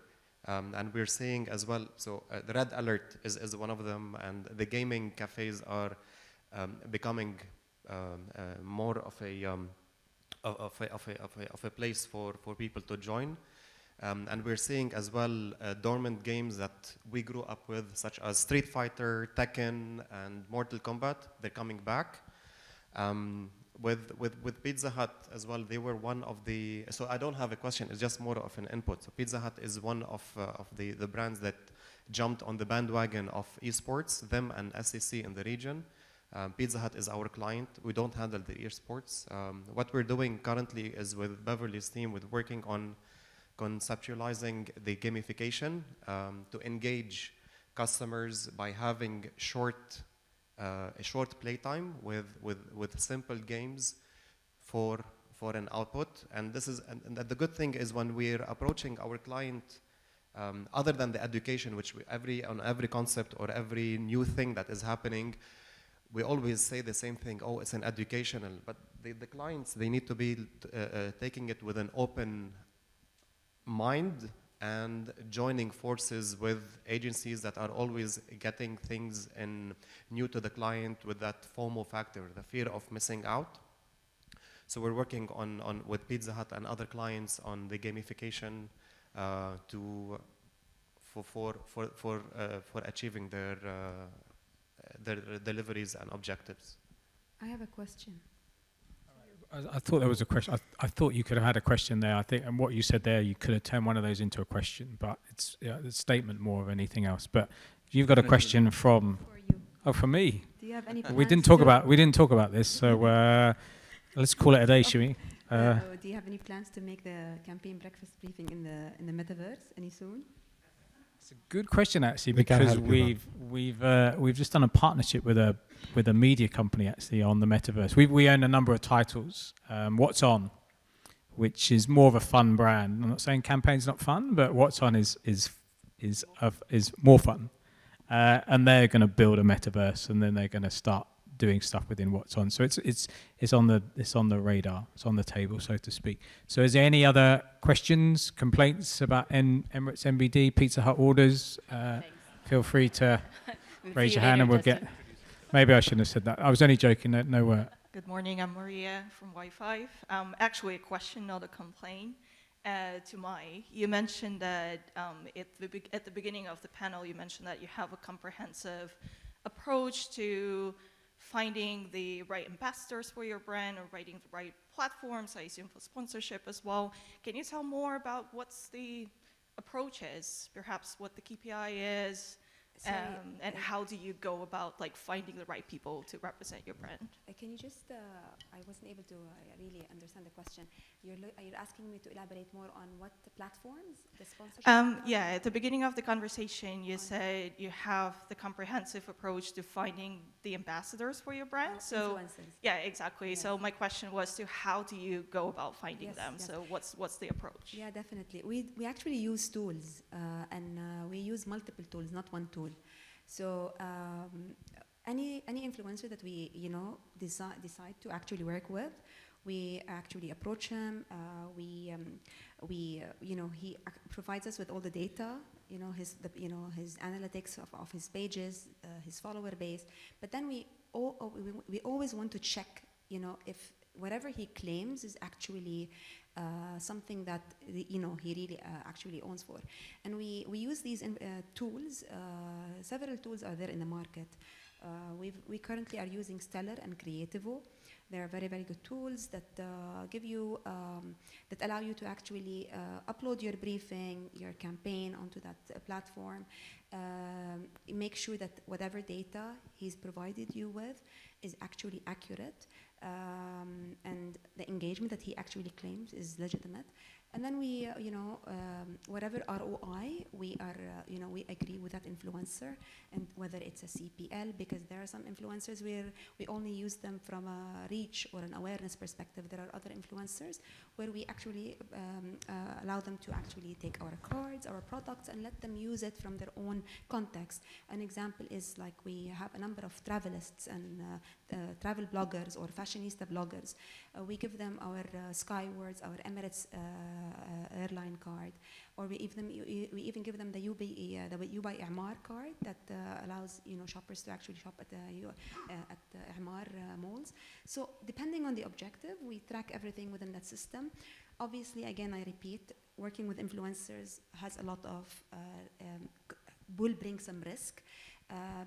And we're seeing as well, so the Red Alert is one of them, and the gaming cafes are becoming more of a place for people to join. And we're seeing as well dormant games that we grew up with, such as Street Fighter, Tekken, and Mortal Kombat. They're coming back. With Pizza Hut as well, they were one of the, so I don't have a question, it's just more of an input. So Pizza Hut is one of the brands that jumped on the bandwagon of esports, them and SEC in the region. Pizza Hut is our client. We don't handle the esports. What we're doing currently is with Beverly's team, with working on conceptualizing the gamification to engage customers by having a short playtime with simple games for an output. And this is, and the good thing is when we're approaching our client, other than the education, which on every concept or every new thing that is happening, we always say the same thing, oh, it's an educational, but the clients, they need to be taking it with an open mind and joining forces with agencies that are always getting things new to the client with that FOMO factor, the fear of missing out. So we're working on with Pizza Hut and other clients on the gamification for achieving their deliveries and objectives. I have a question. I thought there was a question. I thought you could have had a question there. I think, and what you said there, you could have turned one of those into a question, but it's a statement more of anything else. But you've got a question from. Oh, for me. Do you have any? We didn't talk about this, so let's call it a day, shall we? Do you have any plans to make the campaign breakfast briefing in the metaverse any soon? It's a good question actually, because we've just done a partnership with a media company actually on the metaverse. We own a number of titles. What's On, which is more of a fun brand. I'm not saying campaign's not fun, but What's On is more fun, and they're going to build a metaverse, and then they're going to start doing stuff within What's On. So it's on the radar, it's on the table, so to speak. So is there any other questions, complaints about Emirates NBD, Pizza Hut orders? Feel free to raise your hand and we'll get. Maybe I shouldn't have said that. I was only joking. No. Good morning. I'm Maria from Wi-Fi. Actually, a question, not a complaint. To Mai, you mentioned that at the beginning of the panel, you mentioned that you have a comprehensive approach to finding the right ambassadors for your brand or writing the right platforms, I assume for sponsorship as well. Can you tell more about what's the approach is, perhaps what the KPI is, and how do you go about like finding the right people to represent your brand? Can you just, I wasn't able to really understand the question. You're asking me to elaborate more on what the platforms, the sponsorship? Yeah, at the beginning of the conversation, you said you have the comprehensive approach to finding the ambassadors for your brand. Influencers. Yeah, exactly. Yes. So my question was to how do you go about finding Yes, them? yes. So what's the approach? Yeah, definitely. We actually use tools, and we use multiple tools, not one tool. So any influencer that we decide to actually work with, we actually approach him. He provides us with all the data, his analytics of his pages, his follower base. But then we always want to check, if whatever he claims is actually something that he really actually owns for. And we use these tools. Several tools are there in the market. We currently are using Stellar and Creativo. They are very, very good tools that give you, that allow you to actually upload your briefing, your campaign onto that platform. Make sure that whatever data he's provided you with is actually accurate, and the engagement that he actually claims is legitimate. And then we, whatever ROI, we agree with that influencer, and whether it's a CPL, because there are some influencers where we only use them from a reach or an awareness perspective. There are other influencers where we actually allow them to actually take our cards, our products, and let them use it from their own context. An example is like we have a number of travelists and travel bloggers or fashionista bloggers. We give them our Skywards, our Emirates airline card, or we even give them the You by I'mar card that allows shoppers to actually shop at the I'mar malls. So depending on the objective, we track everything within that system. Obviously, again, I repeat, working with influencers has a lot of will bring some risk.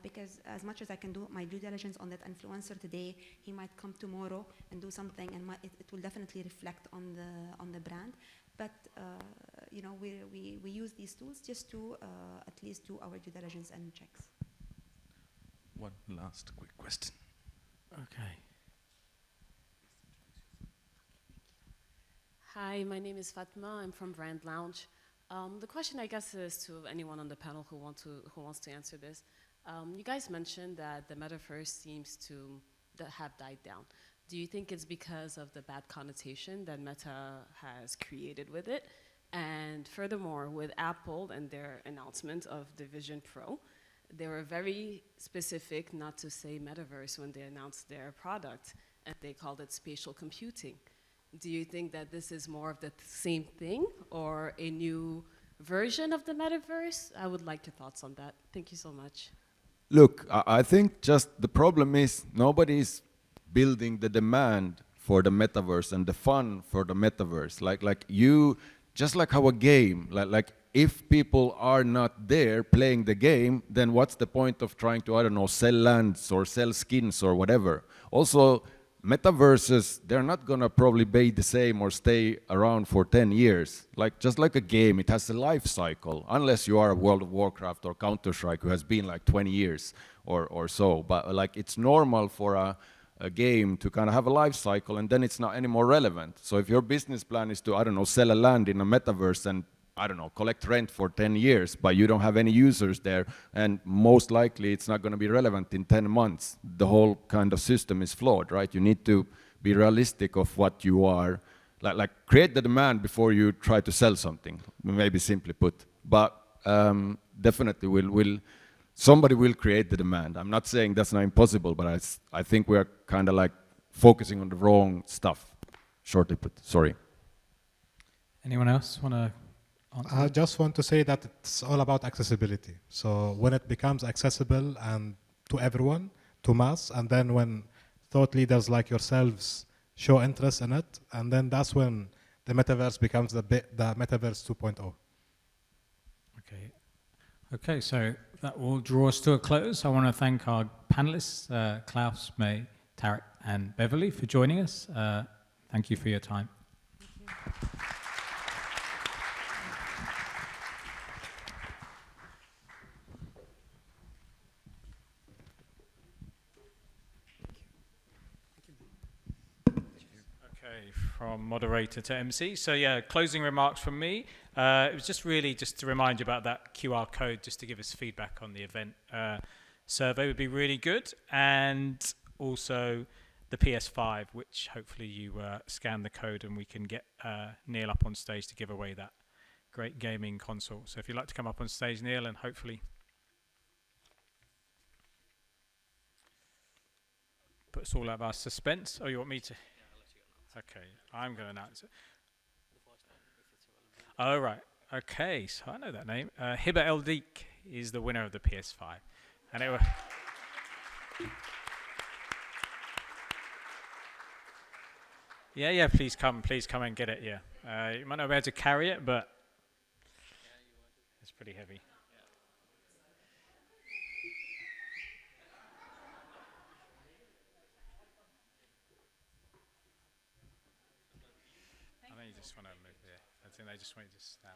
Because as much as I can do my due diligence on that influencer today, he might come tomorrow and do something, and it will definitely reflect on the brand. But we use these tools just to at least do our due diligence and checks. One last quick question. Okay. Hi, my name is Fatma. I'm from Brand Lounge. The question, I guess, is to anyone on the panel who wants to answer this. You guys mentioned that the metaverse seems to have died down. Do you think it's because of the bad connotation that Meta has created with it? And furthermore, with Apple and their announcement of the Vision Pro, they were very specific not to say metaverse when they announced their product, and they called it spatial computing. Do you think that this is more of the same thing or a new version of the metaverse? I would like your thoughts on that. Thank you so much. Look, I think just the problem is nobody's building the demand for the metaverse and the fun for the metaverse. Like you, just like how a game, like if people are not there playing the game, then what's the point of trying to, I don't know, sell lands or sell skins or whatever? Also, metaverses, they're not gonna probably be the same or stay around for 10 years. Like just like a game, it has a life cycle, unless you are a World of Warcraft or Counter-Strike who has been like 20 years or so. But like it's normal for a game to kind of have a life cycle, and then it's not anymore relevant. So if your business plan is to, I don't know, sell a land in a metaverse and I don't know, collect rent for 10 years, but you don't have any users there, and most likely it's not going to be relevant in 10 months. The whole kind of system is flawed, right? You need to be realistic of what you are, like create the demand before you try to sell something, maybe simply put. But definitely somebody will create the demand. I'm not saying that's not impossible, but I think we're kind of like focusing on the wrong stuff, shortly put. Sorry. Anyone else want to? I just want to say that it's all about accessibility. So when it becomes accessible and to everyone, to mass, and then when thought leaders like yourselves show interest in it, and then that's when the metaverse becomes the metaverse 2.0. Okay, so that will draw us to a close. I want to thank our panelists, Klaus, May, Tarek, and Beverly, for joining us. Thank you for your time. Okay, from moderator to MC. So yeah, closing remarks from me. It was just really just to remind you about that QR code, just to give us feedback on the event. Survey would be really good, and also the PS5, which hopefully you scan the code and we can get Neil up on stage to give away that great gaming console. So if you'd like to come up on stage, Neil, and hopefully put us all out of our suspense. Oh, you want me to? Okay, I'm going to announce it. Oh, right. Okay, so I know that name. Hiba Eldik is the winner of the PS5. And it was... Yeah, please come and get it, yeah. You might not be able to carry it, but it's pretty heavy. I know you just want to move there. I think they just want you to stand.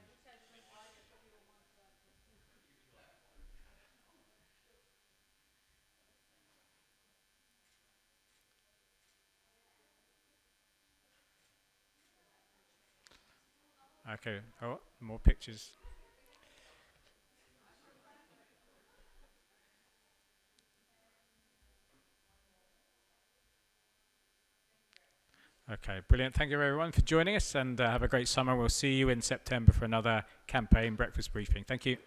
Okay, oh, more pictures. Okay, brilliant. Thank you everyone for joining us, and have a great summer. We'll see you in September for another campaign breakfast briefing. Thank you.